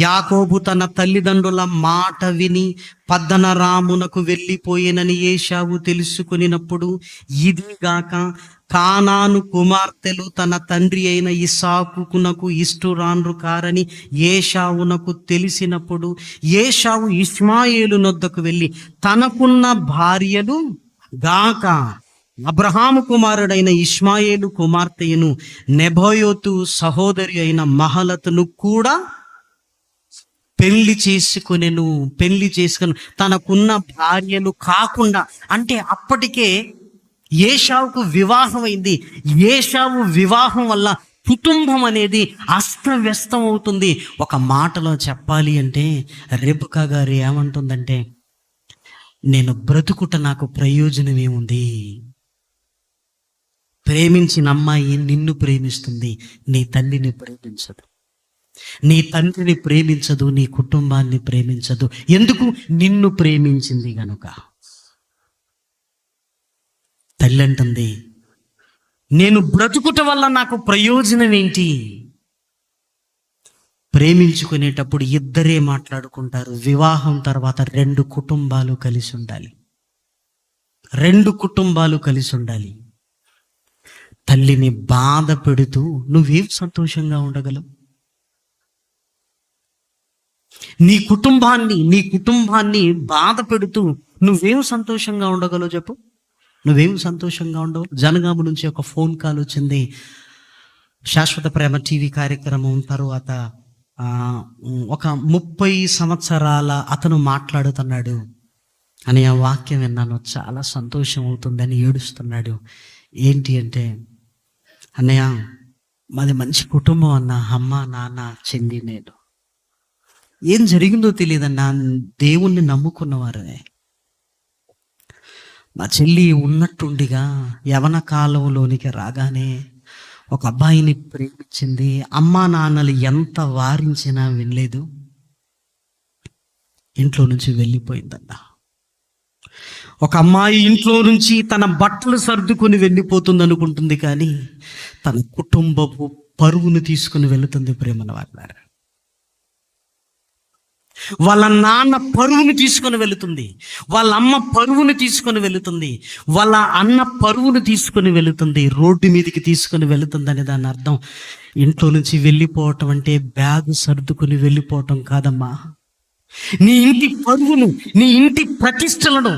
యాకోబు తన తల్లిదండ్రుల మాట విని పద్దనరామునకు వెళ్ళిపోయినని ఏశావు తెలుసుకునినప్పుడు, ఇదిగాక కానాను కుమార్తెలు తన తండ్రి అయిన ఇస్సాకునకు ఇష్టురాండ్రు కారని ఏశావునకు తెలిసినప్పుడు, ఏశావు ఇష్మాయేలు నొద్దకు వెళ్ళి తనకున్న భార్యలు గాక అబ్రహాము కుమారుడైన ఇష్మాయేలు కుమార్తెను నెబయోతు సహోదరి అయిన మహలతును కూడా పెళ్లి చేసుకుని తనకున్న భార్యలు కాకుండా, అంటే అప్పటికే ఏశావుకు వివాహం అయింది. ఏశావు వివాహం వల్ల కుటుంబం అనేది అస్తవ్యస్తం అవుతుంది. ఒక మాటలో చెప్పాలి అంటే రెబెకా గారు ఏమంటుందంటే, నేను బ్రతుకుట నాకు ప్రయోజనం ఏముంది? ప్రేమించిన అమ్మాయి నిన్ను ప్రేమిస్తుంది, నీ తల్లిని ప్రేమించదు, నీ తండ్రిని ప్రేమించదు, నీ కుటుంబాన్ని ప్రేమించదు. ఎందుకు? నిన్ను ప్రేమించింది గనుక. తల్లి అంటుంది, నేను బ్రతుకుట వల్ల నాకు ప్రయోజనం ఏంటి? ప్రేమించుకునేటప్పుడు ఇద్దరే మాట్లాడుకుంటారు. వివాహం తర్వాత 2 కుటుంబాలు కలిసి ఉండాలి. 2 కుటుంబాలు కలిసి ఉండాలి. తల్లిని బాధ పెడుతూ నువ్వేం సంతోషంగా ఉండగలవు? నీ కుటుంబాన్ని బాధ పెడుతూ నువ్వేం సంతోషంగా ఉండగలవు చెప్పు? నువ్వేం సంతోషంగా ఉండవు? జనగామ నుంచి ఒక ఫోన్ కాల్ వచ్చింది. శాశ్వత ప్రేమ టీవీ కార్యక్రమం తర్వాత ఒక 30 సంవత్సరాల అతను మాట్లాడుతున్నాడు అని ఆ వాక్యం విన్నాను. చాలా సంతోషం అవుతుందని ఏడుస్తున్నాడు. ఏంటి అంటే, అన్నయ్య మాది మంచి కుటుంబం అన్న, అమ్మ నాన్న చెల్లి నేను. ఏం జరిగిందో తెలియదన్నా, దేవుణ్ణి నమ్ముకున్నవారే. మా చెల్లి ఉన్నట్టుండిగా యవన కాలంలోనికి రాగానే ఒక అబ్బాయిని ప్రేమించింది. అమ్మా నాన్నలు ఎంత వారించినా వినలేదు, ఇంట్లో నుంచి వెళ్ళిపోయిందన్న. ఒక అమ్మాయి ఇంట్లో నుంచి తన బట్టలు సర్దుకొని వెళ్ళిపోతుంది అనుకుంటుంది, కానీ తన కుటుంబపు పరువును తీసుకుని వెళుతుంది. ప్రేమన వాళ్ళారా, వాళ్ళ నాన్న పరువును తీసుకొని వెళుతుంది, వాళ్ళ అమ్మ పరువును తీసుకొని వెళుతుంది, వాళ్ళ అన్న పరువును తీసుకొని వెళుతుంది, రోడ్డు మీదకి తీసుకొని వెళుతుంది. అని దాని అర్థం ఇంట్లో నుంచి వెళ్ళిపోవటం అంటే బ్యాగ్ సర్దుకుని వెళ్ళిపోవటం కాదమ్మా. నీ ఇంటి పరువును, నీ ఇంటి ప్రతిష్టలను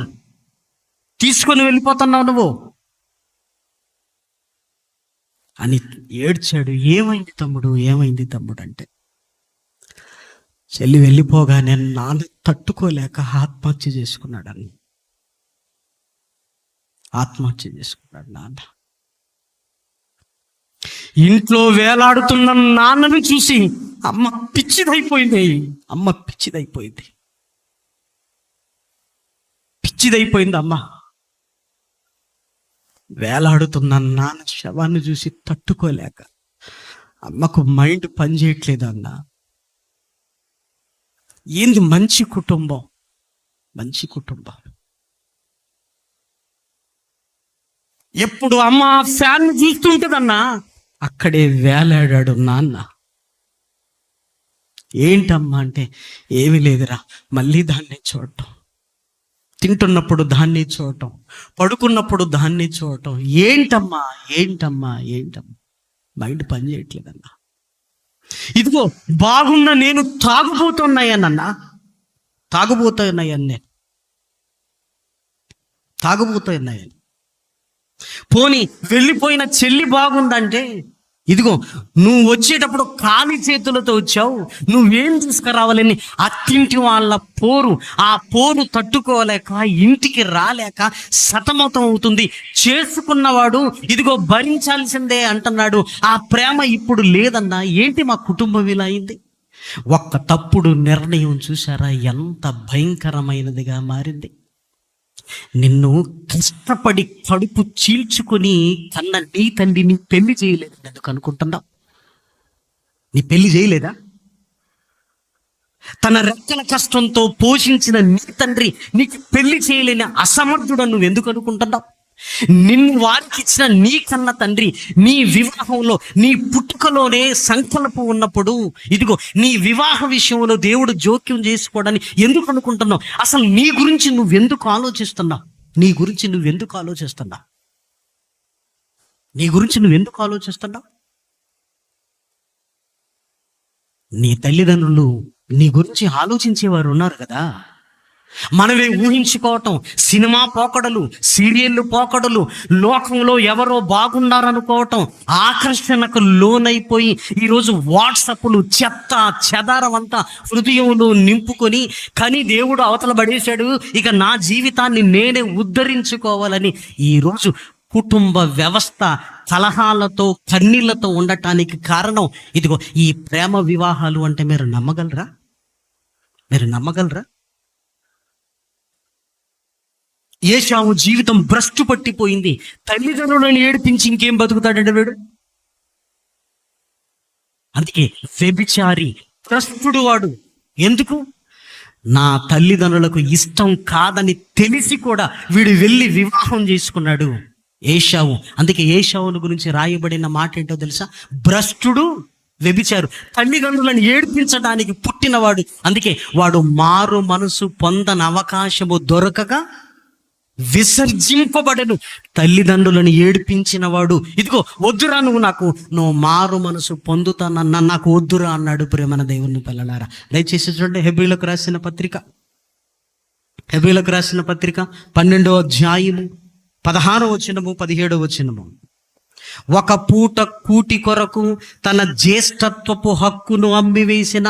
తీసుకొని వెళ్ళిపోతున్నావు నువ్వు అని ఏడ్చాడు. ఏమైంది తమ్ముడు అంటే, చెల్లి వెళ్ళిపోగానే నాన్న తట్టుకోలేక ఆత్మహత్య చేసుకున్నాడు నాన్న. ఇంట్లో వేలాడుతున్న నాన్నను చూసి అమ్మ పిచ్చిదైపోయింది అమ్మ. వేలాడుతున్న నాన్న శవాన్ని చూసి తట్టుకోలేక అమ్మకు మైండ్ పనిచేయట్లేదు అన్న. ఏంది మంచి కుటుంబం. ఎప్పుడు అమ్మ ఫ్యాన్ చూస్తుంటదన్నా, అక్కడే వేలాడాడు నాన్న. ఏంటమ్మా అంటే, ఏమీ లేదురా, మళ్ళీ దాన్ని చూడటం, తింటున్నప్పుడు దాన్ని చూడటం, పడుకున్నప్పుడు దాన్ని చూడటం. ఏంటమ్మా మైండ్ పని చేయట్లేదన్నా. ఇదిగో బాగున్న నేను తాగుబోతున్నాయని పోనీ వెళ్ళిపోయిన చెల్లి బాగుందంటే, ఇదిగో నువ్వు వచ్చేటప్పుడు ఖాళీ చేతులతో వచ్చావు, నువ్వేం తీసుకురావాలని అత్తింటి వాళ్ళ ఆ పోరు తట్టుకోలేక ఇంటికి రాలేక సతమతం అవుతుంది. చేసుకున్నవాడు ఇదిగో భరించాల్సిందే అంటున్నాడు. ఆ ప్రేమ ఇప్పుడు లేదన్నా. ఏంటి మా కుటుంబం ఇలా అయింది? ఒక్క తప్పుడు నిర్ణయం చూసారా ఎంత భయంకరమైనదిగా మారింది. నిన్ను కష్టపడి కడుపు చీల్చుకొని కన్న నీ తండ్రిని పెళ్లి చేయలేదు ఎందుకు అనుకుంటున్నావు? నీ పెళ్లి చేయలేదా? తన రెక్కల కష్టంతో పోషించిన నీ తండ్రి నీకు పెళ్లి చేయలేని అసమర్థుడని నువ్వు ఎందుకు అనుకుంటున్నావు? నిన్ను వారికి ఇచ్చిన నీ కన్న తండ్రి నీ వివాహంలో, నీ పుట్టుకలోనే సంకల్పం ఉన్నప్పుడు, ఇదిగో నీ వివాహ విషయంలో దేవుడు జోక్యం చేసుకోవడాన్ని ఎందుకు అనుకుంటున్నావు? అసలు నీ గురించి నువ్వెందుకు ఆలోచిస్తున్నావు? నీ గురించి నువ్వెందుకు ఆలోచిస్తున్నావు? నీ గురించి నువ్వెందుకు ఆలోచిస్తున్నావు? నీ తల్లిదండ్రులు నీ గురించి ఆలోచించేవారు ఉన్నారు కదా. మనమే ఊహించుకోవటం, సినిమా పోకడలు, సీరియళ్ళు పోకడలు, లోకంలో ఎవరో బాగున్నారనుకోవటం, ఆకర్షణకు లోనైపోయి ఈరోజు వాట్సాప్లు చెత్త చెదారం అంతా హృదయంలో నింపుకొని, కానీ దేవుడు అవతల పడేశాడు, ఇక నా జీవితాన్ని నేనే ఉద్ధరించుకోవాలని ఈరోజు కుటుంబ వ్యవస్థ కలహాలతో కన్నీళ్లతో ఉండటానికి కారణం ఇదిగో ఈ ప్రేమ వివాహాలు. అంటే మీరు నమ్మగలరా? మీరు నమ్మగలరా? ఏశావు జీవితం భ్రష్టు పట్టిపోయింది. తల్లిదండ్రులను ఏడిపించి ఇంకేం బతుకుతాడంటే వీడు. అందుకే వ్యభిచారి, భ్రష్టుడు వాడు. ఎందుకు? నా తల్లిదండ్రులకు ఇష్టం కాదని తెలిసి కూడా వీడు వెళ్ళి వివాహం చేసుకున్నాడు ఏశావు. అందుకే ఏశావుని గురించి రాయబడిన మాట ఏంటో తెలుసా? భ్రష్టుడు, వ్యభిచారు, తల్లిదండ్రులను ఏడిపించడానికి పుట్టినవాడు. అందుకే వాడు మారు మనసు పొందని అవకాశము దొరకక విసర్జింపబడను. తల్లిదండ్రులను ఏడిపించిన వాడు ఇదిగో వద్దురా, నువ్వు మారు మనసు పొందుతానన్నా నాకు వద్దురా అన్నాడు. ప్రేమన దేవుని పిల్లలారా, దయచేసి చూడండి హెబ్రీలకు రాసిన పత్రిక, హెబ్రీలకు రాసిన పత్రిక 12వ అధ్యాయము 16వ వచనము 17వ వచనము. ఒక పూట కూటి కొరకు తన జ్యేష్ఠత్వపు హక్కును అమ్మివేసిన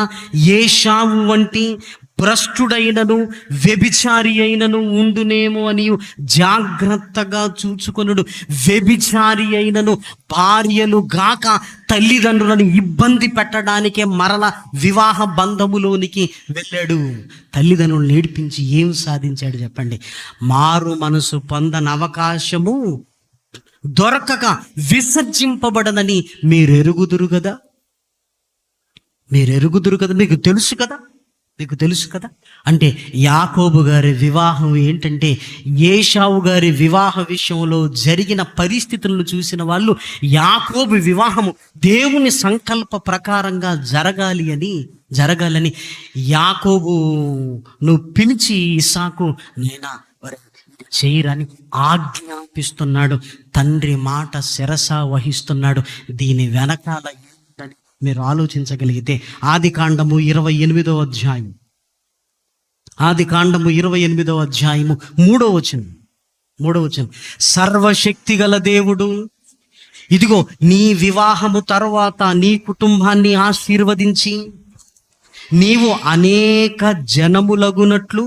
ఏశావు వంటి భ్రష్టుడైనను వ్యభిచారి అయినను ఉండునేమో అని జాగ్రత్తగా చూచుకొనుడు. వ్యభిచారి అయినను భార్యలు గాక తల్లిదండ్రులను ఇబ్బంది పెట్టడానికే మరల వివాహ బంధములోనికి వెళ్ళాడు. తల్లిదండ్రులను నేర్పించి ఏం సాధించాడు చెప్పండి? మారు మనసు పొందని అవకాశము దొరకక విసర్జింపబడనని మీరు ఎరుగుదురు కదా. మీకు తెలుసు కదా. అంటే యాకోబు గారి వివాహం ఏంటంటే, ఏశావు గారి వివాహ విషయంలో జరిగిన పరిస్థితులను చూసిన వాళ్ళు యాకోబు వివాహము దేవుని సంకల్ప ప్రకారంగా జరగాలని యాకోబు నువ్వు పిలిచి ఇస్సాకు నైనా చేయరని ఆజ్ఞాపిస్తున్నాడు. తండ్రి మాట శిరస వహిస్తున్నాడు. దీని వెనకాల ఏంటని మీరు ఆలోచించగలిగితే ఆదికాండము 28వ అధ్యాయం, ఆదికాండము 28వ అధ్యాయము 3వ వచనం. సర్వశక్తి గల దేవుడు ఇదిగో నీ వివాహము తరువాత నీ కుటుంబాన్ని ఆశీర్వదించి నీవు అనేక జనములగునట్లు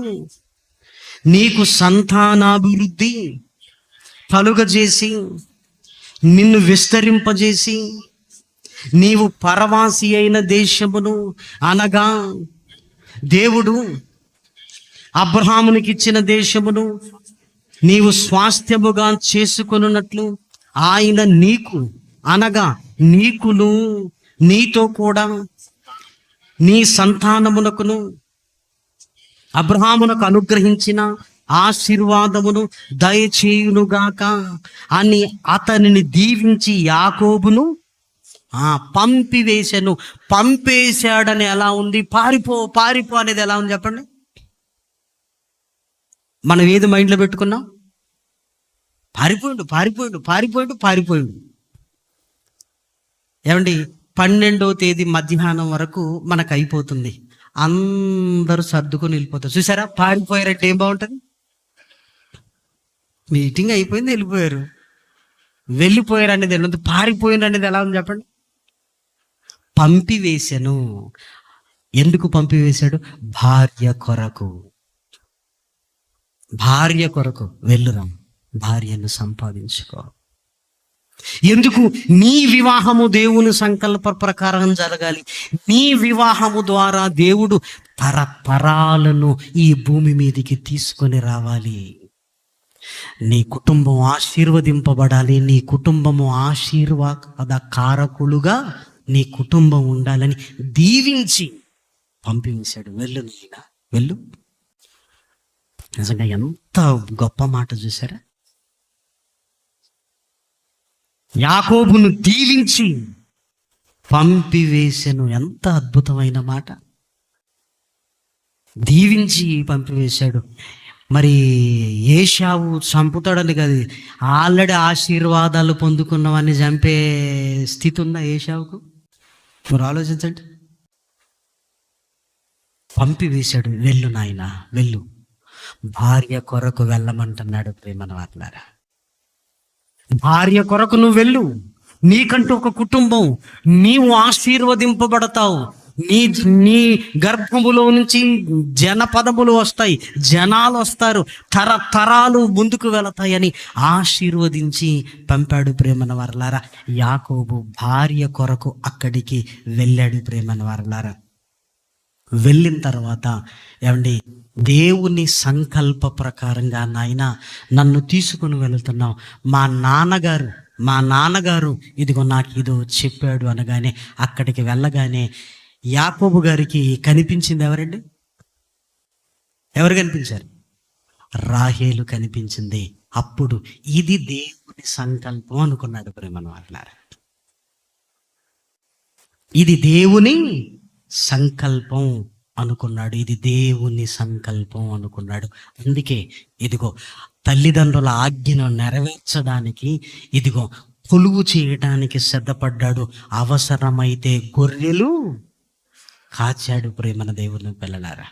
నీకు సంతానాభివృద్ధి కలుగజేసి నిన్ను విస్తరింపజేసి నీవు పరవాసి అయిన దేశమును, అనగా దేవుడు అబ్రహామునికి ఇచ్చిన దేశమును నీవు స్వాస్థ్యముగా చేసుకొనున్నట్లు ఆయన నీకు, అనగా నీకును నీతో కూడా నీ సంతానమునకును అబ్రహామునకు అనుగ్రహించిన ఆశీర్వాదమును దయచేయునుగాక అని అతనిని దీవించి యాకోబును పంపేశాడని ఎలా ఉంది? పారిపో అనేది ఎలా ఉంది చెప్పండి? మనం ఏది మైండ్లో పెట్టుకున్నాం? పారిపోయిండు. ఏమండి, 12వ తేదీ మధ్యాహ్నం వరకు మనకు అయిపోతుంది. అందరూ సర్దుకొని వెళ్ళిపోతారు. చూసారా, పారిపోయారంటే ఏం బాగుంటుంది? మీటింగ్ అయిపోయింది, వెళ్ళిపోయారు అనేది ఎలా ఉంది? పారిపోయారు అనేది ఎలా ఉంది చెప్పండి? పంపివేశాను. ఎందుకు పంపివేశాడు? భార్య కొరకు వెళ్ళురా, భార్యను సంపాదించుకో. ఎందుకు? నీ వివాహము దేవుని సంకల్ప ప్రకారం జరగాలి. నీ వివాహము ద్వారా దేవుడు తరతరాలను ఈ భూమి మీదకి తీసుకొని రావాలి. నీ కుటుంబం ఆశీర్వదింపబడాలి. నీ కుటుంబము ఆశీర్వాద కారకులుగా నీ కుటుంబం ఉండాలని దీవించి పంపివేశాడు. వెళ్ళు నాయనా, వెళ్ళు. నిజంగా ఎంత గొప్ప మాట చూసారా? యాకోబును దీవించి పంపివేసెను. ఎంత అద్భుతమైన మాట! దీవించి పంపివేశాడు. మరి ఏశావు చంపుతాడని కాదు, ఆల్రెడీ ఆశీర్వాదాలు పొందుకున్నవన్నీ చంపే స్థితి ఉందా ఏశావుకు? మీరు ఆలోచించండి. పంపివేశాడు. వెళ్ళు నాయనా, వెళ్ళు. భార్య కొరకు వెళ్ళమంటున్నాడు. ప్రేమన వార్లారా, భార్య కొరకు నువ్వు వెళ్ళు. నీకంటూ ఒక కుటుంబం, నీవు ఆశీర్వదింపబడతావు. నీ నీ గర్భములో నుంచి జనపదములు వస్తాయి, జనాలు వస్తారు, తరతరాలు ముందుకు వెళతాయని ఆశీర్వదించి పంపాడు. ప్రేమన వారలారా, యాకోబు భార్య కొరకు అక్కడికి వెళ్ళాడు. ప్రేమన వారలారా, వెళ్ళిన తర్వాత ఏమండి, దేవుని సంకల్ప ప్రకారంగా నాయన నన్ను తీసుకుని వెళుతున్నావు, మా నాన్నగారు ఇదిగో నాకు ఇదో చెప్పాడు అనగానే అక్కడికి వెళ్ళగానే యాకోబు గారికి కనిపించింది ఎవరండి? ఎవరు కనిపించారు? రాహేలు కనిపించింది. అప్పుడు ఇది దేవుని సంకల్పం అనుకున్నాడు. ప్రేమన వారలారా, ఇది దేవుని సంకల్పం అనుకున్నాడు. ఇది దేవుని సంకల్పం అనుకున్నాడు. అందుకే ఇదిగో తల్లిదండ్రుల ఆజ్ఞను నెరవేర్చడానికి ఇదిగో కొలువు చేయడానికి సిద్ధపడ్డాడు. అవసరమైతే గొర్రెలు కాచాడు. ప్రేమన దేవుని పిల్లలారా,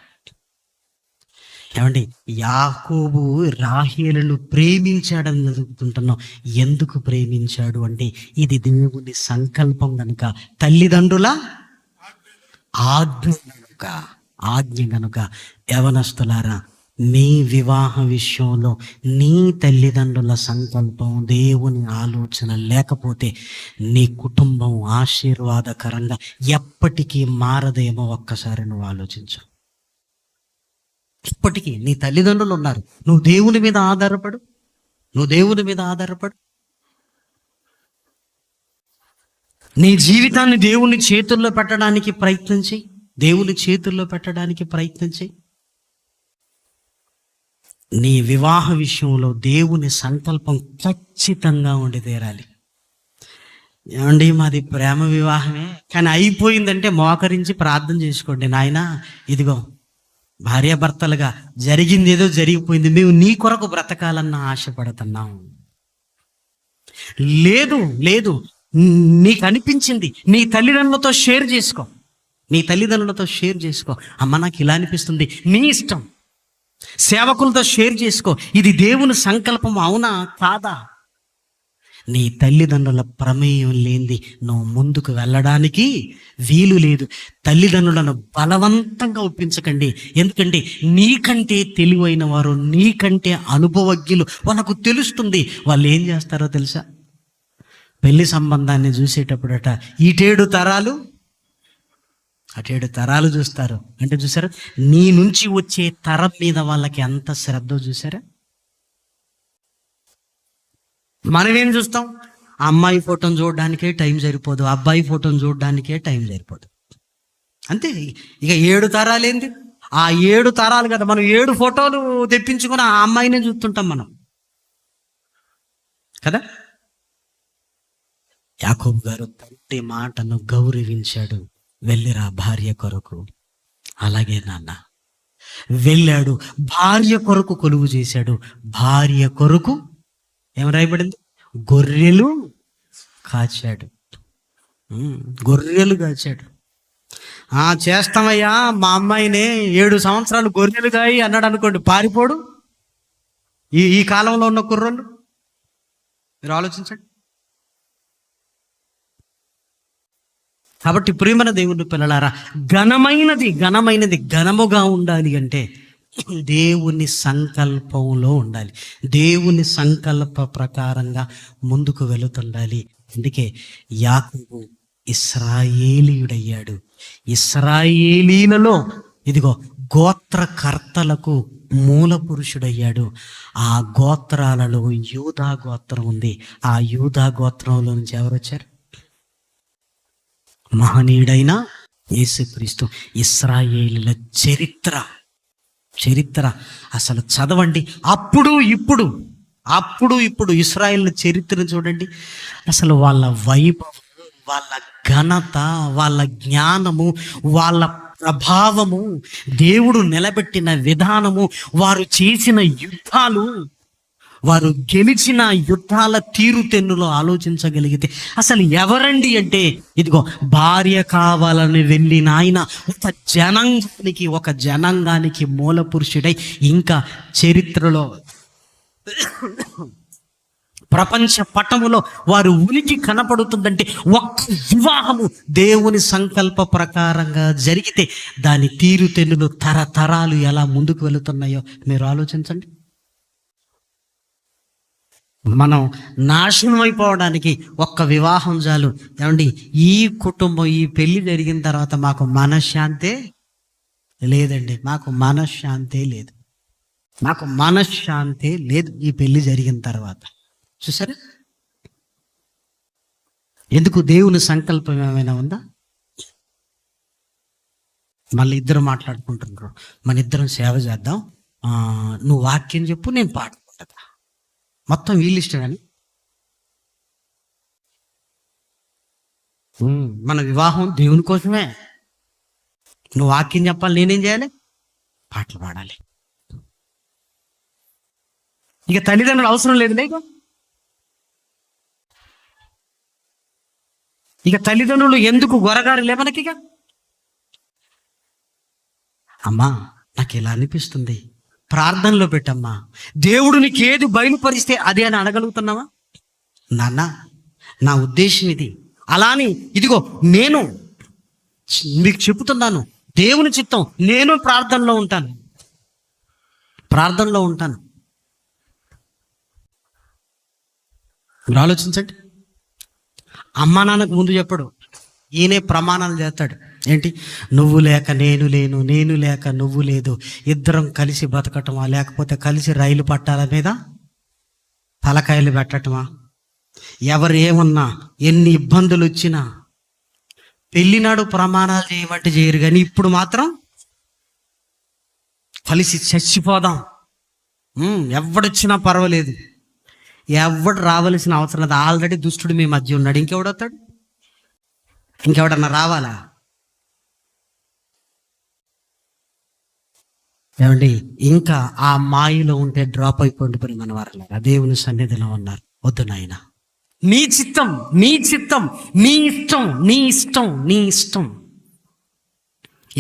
ఏమండి, యాకోబు రాహేలును ప్రేమించాడని చదువుతుంటున్నాం. ఎందుకు ప్రేమించాడు అంటే ఇది దేవుని సంకల్పం కనుక, తల్లిదండ్రుల ఆజ్ఞ గనుక. యవనస్తులారా, నీ వివాహ విషయంలో నీ తల్లిదండ్రుల సంకల్పం, దేవుని ఆలోచన లేకపోతే నీ కుటుంబం ఆశీర్వాదకరంగా ఎప్పటికీ మారదేమో. ఒక్కసారి నువ్వు ఆలోచించు. ఇప్పటికీ నీ తల్లిదండ్రులు ఉన్నారు, నువ్వు దేవుని మీద ఆధారపడు, నీ జీవితాన్ని దేవుని చేతుల్లో పెట్టడానికి ప్రయత్నం చేయి. నీ వివాహ విషయంలో దేవుని సంకల్పం ఖచ్చితంగా ఉండి తీరాలి. ఏమండి, మాది ప్రేమ వివాహమే, కానీ అయిపోయిందంటే మోకరించి ప్రార్థన చేసుకోండి. నాయనా, ఇదిగో భార్యాభర్తలుగా జరిగింది ఏదో జరిగిపోయింది, మేము నీ కొరకు బ్రతకాలన్న ఆశపడుతున్నాం. లేదు, నీకు అనిపించింది నీ తల్లిదండ్రులతో షేర్ చేసుకో. అమ్మ, నాకు ఇలా అనిపిస్తుంది, నీ ఇష్టం. సేవకులతో షేర్ చేసుకో. ఇది దేవుని సంకల్పం అవునా కాదా? నీ తల్లిదండ్రుల ప్రమేయం లేనిది నువ్వు ముందుకు వెళ్ళడానికి వీలు లేదు. తల్లిదండ్రులను బలవంతంగా ఒప్పించకండి. ఎందుకంటే నీకంటే తెలివైన వారు, నీకంటే అనుభవజ్ఞులు, వాళ్ళకు తెలుస్తుంది. వాళ్ళు ఏం చేస్తారో తెలుసా? పెళ్లి సంబంధాన్ని చూసేటప్పుడట అటేడు తరాలు చూస్తారు. అంటే చూసారా, నీ నుంచి వచ్చే తరం మీద వాళ్ళకి ఎంత శ్రద్ధ చూసారా? మనమేం చూస్తాం? అమ్మాయి ఫోటోను చూడడానికే టైం సరిపోదు, అబ్బాయి ఫోటోను చూడడానికే టైం సరిపోదు. అంతే. ఇక 7 తరాలు ఏంది? ఆ 7 తరాలు కదా, మనం 7 ఫోటోలు తెప్పించుకొని ఆ అమ్మాయినే చూస్తుంటాం మనం కదా. యాకోబు గారు తండ్రి మాటను గౌరవించాడు. వెళ్ళిరా భార్య కొరకు. అలాగే నాన్న వెళ్ళాడు, భార్య కొరకు కొలువు చేశాడు. భార్య కొరకు ఏం రాయబడింది? గొర్రెలు కాచాడు. చేస్తామయ్యా, మా అమ్మాయినే 7 సంవత్సరాలు గొర్రెలు కాయి అన్నాడు అనుకోండి, పారిపోడు ఈ కాలంలో ఉన్న కుర్రోళ్ళు. మీరు ఆలోచించండి. కాబట్టి ప్రియమైన దేవుని పిల్లలారా, ఘనమైనది ఘనముగా ఉండాలి అంటే దేవుని సంకల్పంలో ఉండాలి. దేవుని సంకల్ప ప్రకారంగా ముందుకు వెళుతుండాలి. అందుకే యాకోబు ఇశ్రాయేలీయుడయ్యాడు. ఇశ్రాయేలీలలో ఇదిగో గోత్రకర్తలకు మూల పురుషుడయ్యాడు. ఆ గోత్రాలలో యూదా గోత్రం ఉంది. ఆ యూదా గోత్రంలో నుంచి ఎవరు వచ్చారు? మహనీయుడైన యేసుక్రీస్తు. ఇశ్రాయేలుల చరిత్ర అసలు చదవండి. అప్పుడు ఇప్పుడు ఇశ్రాయేలు చరిత్రను చూడండి. అసలు వాళ్ళ వైభవం, వాళ్ళ ఘనత, వాళ్ళ జ్ఞానము, వాళ్ళ ప్రభావము, దేవుడు నిలబెట్టిన విధానము, వారు చేసిన యుద్ధాలు, వారు గెలిచిన యుద్ధాల తీరుతెన్నులో ఆలోచించగలిగితే అసలు ఎవరండి అంటే, ఇదిగో భార్య కావాలని వెళ్ళిన ఆయన ఒక జనాంగానికి మూల పురుషుడై ఇంకా చరిత్రలో ప్రపంచ పటములో వారు ఉనికి కనపడుతుందంటే ఒక్క వివాహము దేవుని సంకల్ప ప్రకారంగా జరిగితే దాని తీరుతెన్నులు తరతరాలు ఎలా ముందుకు వెళుతున్నాయో మీరు ఆలోచించండి. మనం నాశనం అయిపోవడానికి ఒక్క వివాహం చాలు. ఏమండి, ఈ కుటుంబం, ఈ పెళ్లి జరిగిన తర్వాత మాకు మనశ్శాంతే లేదండి. మాకు మనశ్శాంతే లేదు ఈ పెళ్లి జరిగిన తర్వాత. చూసారా? ఎందుకు? దేవుని సంకల్పం ఏమైనా ఉందా? మళ్ళీ ఇద్దరు మాట్లాడుకుంటున్నారు, మన ఇద్దరం సేవ చేద్దాం, నువ్వు వాక్యం చెప్పు, నేను పాడుకుంటా. మొత్తం వీళ్ళు ఇష్టమని. మన వివాహం దేవుని కోసమే. నువ్వు వాక్యం చెప్పాలి, నేనేం చేయాలి? పాటలు పాడాలి. ఇక తల్లిదండ్రులు అవసరం లేదు. ఇక తల్లిదండ్రులు ఎందుకు గొరగారు మనకి? ఇక అమ్మా నాకు ఇలా అనిపిస్తుంది, ప్రార్థనలో పెట్టమ్మా, దేవుడు నీకు ఏది బయలుపరిస్తే అదే అని అడగలుగుతున్నావా? నాన్న నా ఉద్దేశం ఇది, అలాని ఇదిగో నేను మీకు చెబుతున్నాను, దేవుని చిత్తం, నేను ప్రార్థనలో ఉంటాను. మీరు ఆలోచించండి. అమ్మా నాన్నకు ముందు చెప్పడు, ఈయనే ప్రమాణాలు చేస్తాడు. ఏంటి? నువ్వు లేక నేను లేను, నేను లేక నువ్వు లేదు, ఇద్దరం కలిసి బతకటమా, లేకపోతే కలిసి రైలు పట్టాల మీద తలకాయలు పెట్టటమా? ఎవరు ఏమన్నా, ఎన్ని ఇబ్బందులు వచ్చినా పెళ్ళినాడు ప్రమాణాలు చేయబట్టి చేయరు, కానీ ఇప్పుడు మాత్రం కలిసి చచ్చిపోదాం. ఎవడొచ్చినా పర్వాలేదు, ఎవడు రావాల్సిన అవసరం లేదు. ఆల్రెడీ దుష్టుడు మీ మధ్య ఉన్నాడు, ఇంకెవడొస్తాడు? ఇంకెవడన్నా రావాలా? ఏమండి, ఇంకా ఆ మాయలో ఉంటే డ్రాప్ అయిపోండి. పని మన వారు దేవుని సన్నిధిలో ఉన్నారు. వద్దు నాయన, నీ చిత్తం, నీ ఇష్టం.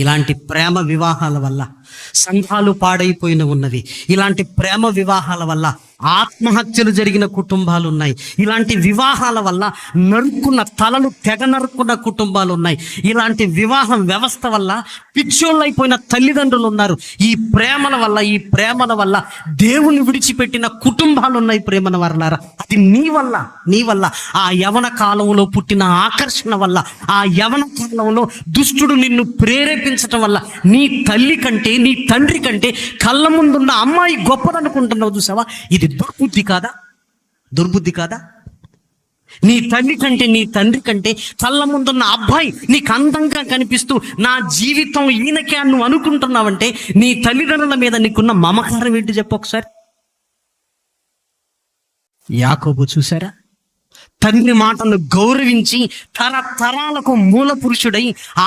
ఇలాంటి ప్రేమ వివాహాల వల్ల సంఘాలు పాడైపోయిన ఉన్నవి. ఇలాంటి ప్రేమ వివాహాల వల్ల ఆత్మహత్యలు జరిగిన కుటుంబాలు ఉన్నాయి. ఇలాంటి వివాహాల వల్ల తెగ నరుక్కున్న కుటుంబాలు ఉన్నాయి. ఇలాంటి వివాహం వ్యవస్థ వల్ల పిచ్చోళ్ళైపోయిన తల్లిదండ్రులు ఉన్నారు. ఈ ప్రేమల వల్ల దేవుని విడిచిపెట్టిన కుటుంబాలు ఉన్నాయి. ప్రేమల వల్ల అది నీ వల్ల ఆ యవన కాలంలో పుట్టిన ఆకర్షణ వల్ల, ఆ యవన కాలంలో దుష్టుడు నిన్ను ప్రేరేపించటం వల్ల నీ తల్లి కంటే, నీ తండ్రి కంటే కళ్ళ ముందున్న అమ్మాయి గొప్పదనుకుంటున్నావు. చూసావా? ఇది దుర్బుద్ధి కాదా? నీ తల్లి కంటే, నీ తండ్రి కంటే కళ్ళ ముందున్న అబ్బాయి నీకు అందంగా కనిపిస్తూ నా జీవితం ఈయనకే నువ్వు అనుకుంటున్నావంటే నీ తల్లిదండ్రుల మీద నీకున్న మమకారం ఏంటి చెప్పు ఒకసారి. యాకోబు చూసారా? తండ్రి మాటను గౌరవించి తరతరాలకు మూల పురుషుడై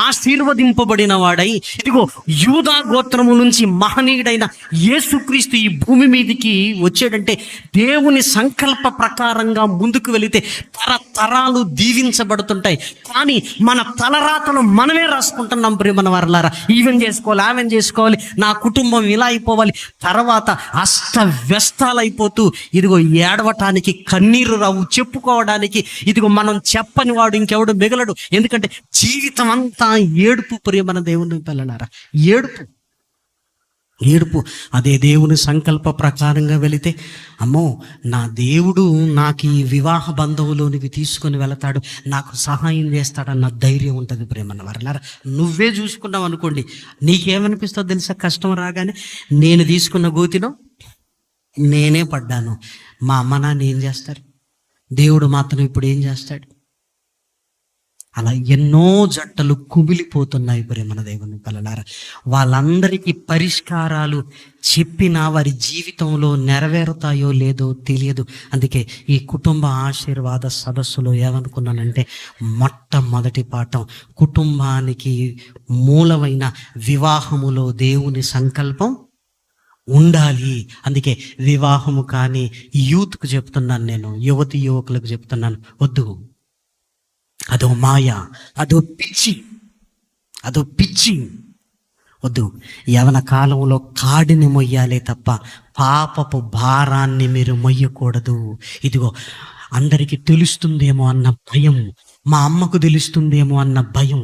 ఆశీర్వదింపబడిన వాడై, ఇదిగో యూదా గోత్రము నుంచి మహనీయుడైన యేసుక్రీస్తు ఈ భూమి మీదకి వచ్చాడంటే దేవుని సంకల్ప ప్రకారంగా ముందుకు వెళితే తరతరాలు దీవించబడుతుంటాయి. కానీ మన తలరాతను మనమే రాసుకుంటున్నాం. ప్రియమైన వారలారా, ఈవెన్ చేసుకోవాలి, ఆమెన్ చేసుకోవాలి, నా కుటుంబం ఇలా అయిపోవాలి, తర్వాత అస్తవ్యస్తాలైపోతూ ఇదిగో ఏడవటానికి కన్నీరు రావు, చెప్పుకోవడానికి ఇదిగో మనం చెప్పని వాడు ఇంకెవడు మిగలడు. ఎందుకంటే జీవితం అంతా ఏడుపు. ప్రియమైన దేవుని పిల్లలారా, ఏడుపు. అదే దేవుని సంకల్ప ప్రకారంగా వెళితే, అమ్మో నా దేవుడు నాకు ఈ వివాహ బంధువులోనికి తీసుకొని వెళతాడు, నాకు సహాయం చేస్తాడన్న ధైర్యం ఉంటుంది. ప్రేమన్న వారలారా, నువ్వే చూసుకున్నావు అనుకోండి, నీకేమనిపిస్తుందో తెలుసా? కష్టం రాగానే నేను తీసుకున్న గోతిలో నేనే పడ్డాను, మా అమ్మ నాన్న ఏం చేస్తారు, దేవుడు మాత్రం ఇప్పుడు ఏం చేస్తాడు? అలా ఎన్నో జట్టలు కుమిలిపోతున్నాయి ప్రేమన దేవుని పిల్లలారా. వాళ్ళందరికీ పరిష్కారాలు చెప్పినా వారి జీవితంలో నెరవేరుతాయో లేదో తెలియదు. అందుకే ఈ కుటుంబ ఆశీర్వాద సదస్సులో ఏమనుకున్నానంటే, మొట్టమొదటి పాఠం కుటుంబానికి మూలమైన వివాహములో దేవుని సంకల్పం ఉండాలి. అందుకే వివాహము కానీ యూత్కు చెప్తున్నాను, నేను యువతి యువకులకు చెప్తున్నాను, వద్దు, అదో మాయ, అదో పిచ్చి వద్దు. యవన కాలంలో కాడిని మొయ్యాలే తప్ప పాపపు భారాన్ని మీరు మొయ్యకూడదు. ఇదిగో అందరికీ తెలుస్తుందేమో అన్న భయం, మా అమ్మకు తెలుస్తుందేమో అన్న భయం,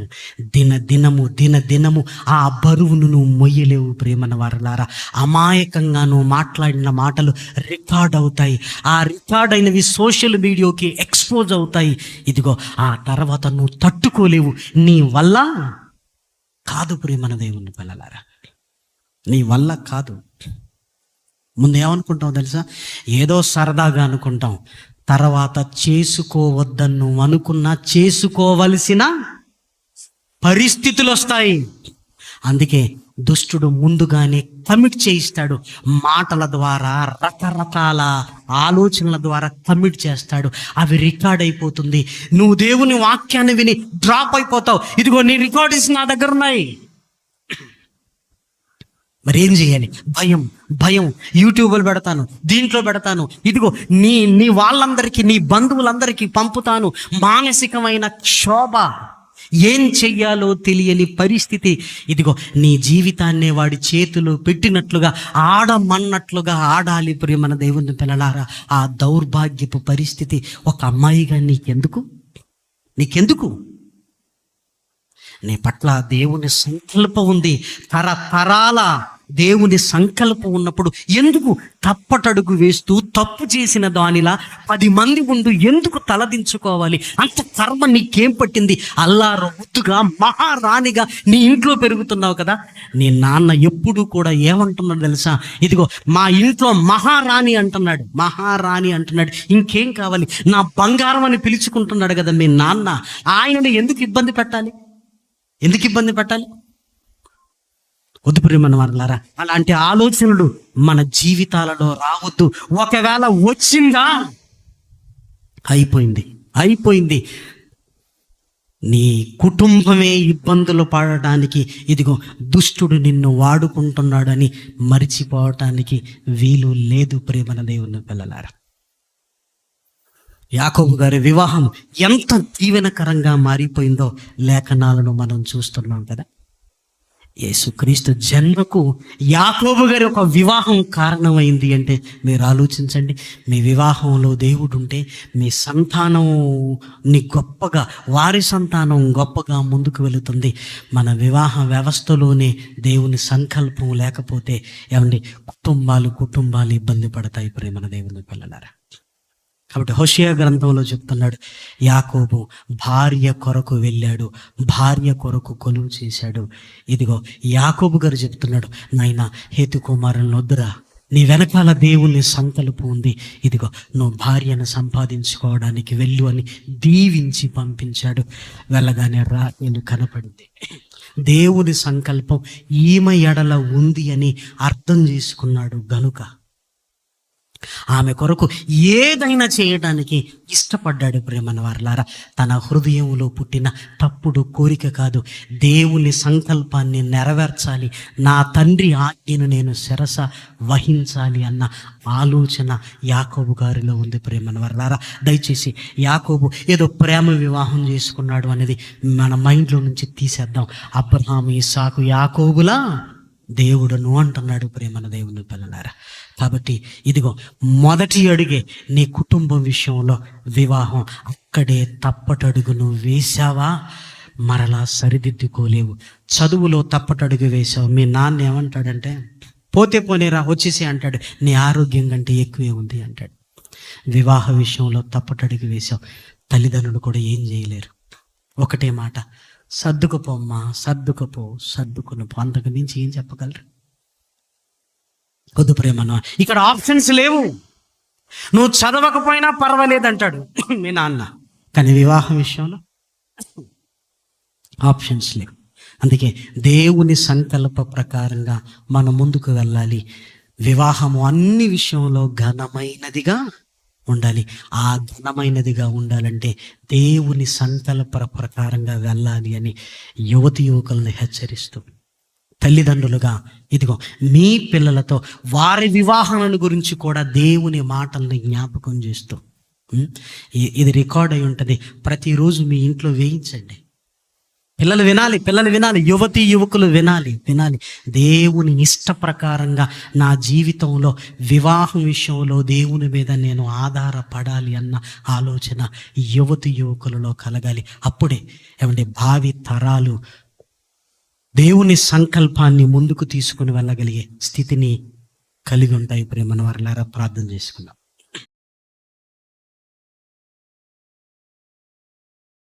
దినదినము ఆ బరువును నువ్వు మొయ్యలేవు ప్రేమన వారలారా. అమాయకంగా నువ్వు మాట్లాడిన మాటలు రికార్డ్ అవుతాయి. ఆ రికార్డ్ అయినవి సోషల్ మీడియాకి ఎక్స్పోజ్ అవుతాయి. ఇదిగో ఆ తర్వాత నువ్వు తట్టుకోలేవు. నీ వల్ల కాదు ప్రేమన దేవుని పిల్లలారా, నీ వల్ల కాదు. ముందు ఏమనుకుంటావు తెలుసా? ఏదో సరదాగా అనుకుంటాం. తర్వాత చేసుకోవద్దని నువ్వు అనుకున్నా చేసుకోవలసిన పరిస్థితులు వస్తాయి. అందుకే దుష్టుడు ముందుగానే కమిట్ చేయిస్తాడు. మాటల ద్వారా, రకరకాల ఆలోచనల ద్వారా కమిట్ చేస్తాడు. అవి రికార్డ్ అయిపోతుంది. నువ్వు దేవుని వాక్యాన్ని విని డ్రాప్ అయిపోతావు. ఇదిగో నీ రికార్డ్స్ నా దగ్గర ఉన్నాయి. మరి ఏం చేయాలి? భయం. యూట్యూబ్లో పెడతాను, దీంట్లో పెడతాను, ఇదిగో నీ వాళ్ళందరికీ, నీ బంధువులందరికీ పంపుతాను. మానసికమైన క్షోభ, ఏం చెయ్యాలో తెలియని పరిస్థితి. ఇదిగో నీ జీవితాన్నే వాడి చేతిలో పెట్టినట్లుగా, ఆడమన్నట్లుగా ఆడాలి ప్రియమైన దేవుని పిల్లలారా. ఆ దౌర్భాగ్యపు పరిస్థితి ఒక అమ్మాయిగా నీకెందుకు? నీ పట్ల దేవుని సంకల్పం ఉంది. తరతరాల దేవుని సంకల్పం ఉన్నప్పుడు ఎందుకు తప్పటడుగు వేస్తూ తప్పు చేసిన దానిలా 10 మంది ముందు ఎందుకు తలదించుకోవాలి? అంత కర్మ నీకేం పట్టింది? అల్లారు ముద్దుగా మహారాణిగా నీ ఇంట్లో పెరుగుతున్నావు కదా. నీ నాన్న ఎప్పుడు కూడా ఏమంటున్నాడు తెలుసా? ఇదిగో మా ఇంట్లో మహారాణి అంటున్నాడు. ఇంకేం కావాలి? నా బంగారం అని పిలుచుకుంటున్నాడు కదా మీ నాన్న. ఆయనని ఎందుకు ఇబ్బంది పెట్టాలి? వద్దు ప్రియమైన వారలారా, అలాంటి ఆలోచనలు మన జీవితాలలో రావద్దు. ఒకవేళ వచ్చిందా, అయిపోయింది. నీ కుటుంబమే ఇబ్బందులు పడడానికి ఇదిగో దుష్టుడు నిన్ను వాడుకుంటున్నాడని మరిచిపోవటానికి వీలు లేదు ప్రియమైన దేవుని పిల్లలారా. యాకోబు గారి వివాహం ఎంత దీవెనకరంగా మారిపోయిందో లేఖనాలను మనం చూస్తున్నాం కదా. యేసుక్రీస్తు జన్మకు యాకోబు గారి ఒక వివాహం కారణమైంది అంటే మీరు ఆలోచించండి. మీ వివాహంలో దేవుడు ఉంటే మీ సంతానం వారి సంతానం గొప్పగా ముందుకు వెళుతుంది. మన వివాహ వ్యవస్థలోనే దేవుని సంకల్పం లేకపోతే ఏమండి, కుటుంబాలు ఇబ్బంది పడతాయి ప్రేమన దేవుని పిల్లలారా. కాబట్టి హోషేయ గ్రంథంలో చెప్తున్నాడు, యాకోబు భార్య కొరకు వెళ్ళాడు, భార్య కొరకు కొలువు చేశాడు. ఇదిగో యాకోబు గారు చెప్తున్నాడు, నాయనా హేతు కుమారుని వద్దురా, నీ వెనకాల దేవుని సంకల్పం ఉంది. ఇదిగో నువ్వు భార్యను సంపాదించుకోవడానికి వెళ్ళు అని దీవించి పంపించాడు. వెళ్ళగానే రాహేలు కనపడింది. దేవుని సంకల్పం ఈమె ఎడల ఉంది అని అర్థం చేసుకున్నాడు గనుక ఆమె కొరకు ఏదైనా చేయడానికి ఇష్టపడ్డాడు. ప్రేమన వారలారా, తన హృదయంలో పుట్టిన తప్పుడు కోరిక కాదు, దేవుని సంకల్పాన్ని నెరవేర్చాలి, నా తండ్రి ఆజ్ఞను నేను శిరస వహించాలి అన్న ఆలోచన యాకోబు గారిలో ఉంది. ప్రేమన వారలారా, దయచేసి యాకోబు ఏదో ప్రేమ వివాహం చేసుకున్నాడు అనేది మన మైండ్లో నుంచి తీసేద్దాం. అబ్రహాము, ఇస్సాకు, యాకోబులా దేవుడును అంటున్నాడు ప్రేమన దేవుని పిల్లలారా. కాబట్టి ఇదిగో మొదటి అడుగే నీ కుటుంబం విషయంలో వివాహం. అక్కడే తప్పటడుగును వేశావా, మరలా సరిదిద్దుకోలేవు. చదువులో తప్పటడుగు వేశావు, మీ నాన్న ఏమంటాడంటే పోతే పోనేరా వచ్చేసి అంటాడు, నీ ఆరోగ్యం కంటే ఎక్కువే ఉంది అంటాడు. వివాహ విషయంలో తప్పటడుగు వేశావు, తల్లిదండ్రులు కూడా ఏం చేయలేరు. ఒకటే మాట, సర్దుకుపోమ్మా, సర్దుకును పో, అంతకు మించి ఏం చెప్పగలరు? వద్దు ప్రేమన్న, ఇక్కడ ఆప్షన్స్ లేవు. నువ్వు చదవకపోయినా పర్వాలేదంటాడు మీ నాన్న. కానీ వివాహం విషయంలో ఆప్షన్స్ లేవు. అందుకే దేవుని సంకల్ప ప్రకారంగా మనం ముందుకు వెళ్ళాలి. వివాహము అన్ని విషయంలో ఘనమైనదిగా ఉండాలి. ఆ ఘనమైనదిగా ఉండాలంటే దేవుని సంకల్ప ప్రకారంగా వెళ్ళాలి అని యువకులను హెచ్చరిస్తూ, తల్లిదండ్రులుగా ఇదిగో మీ పిల్లలతో వారి వివాహాలను గురించి కూడా దేవుని మాటల్ని జ్ఞాపకం చేస్తూ, ఇది రికార్డ్ అయి ఉంటుంది, ప్రతిరోజు మీ ఇంట్లో వేయించండి. పిల్లలు వినాలి, యువకులు వినాలి. దేవుని ఇష్ట ప్రకారంగా నా జీవితంలో వివాహం విషయంలో దేవుని మీద నేను ఆధారపడాలి అన్న ఆలోచన యువకులలో కలగాలి. అప్పుడే ఏమంటే భావి తరాలు దేవుని సంకల్పాన్ని ముందుకు తీసుకుని వెళ్ళగలిగే స్థితిని కలిగి ఉంటాయి. ప్రేమను వారలారా ప్రార్థన చేసుకుందాం.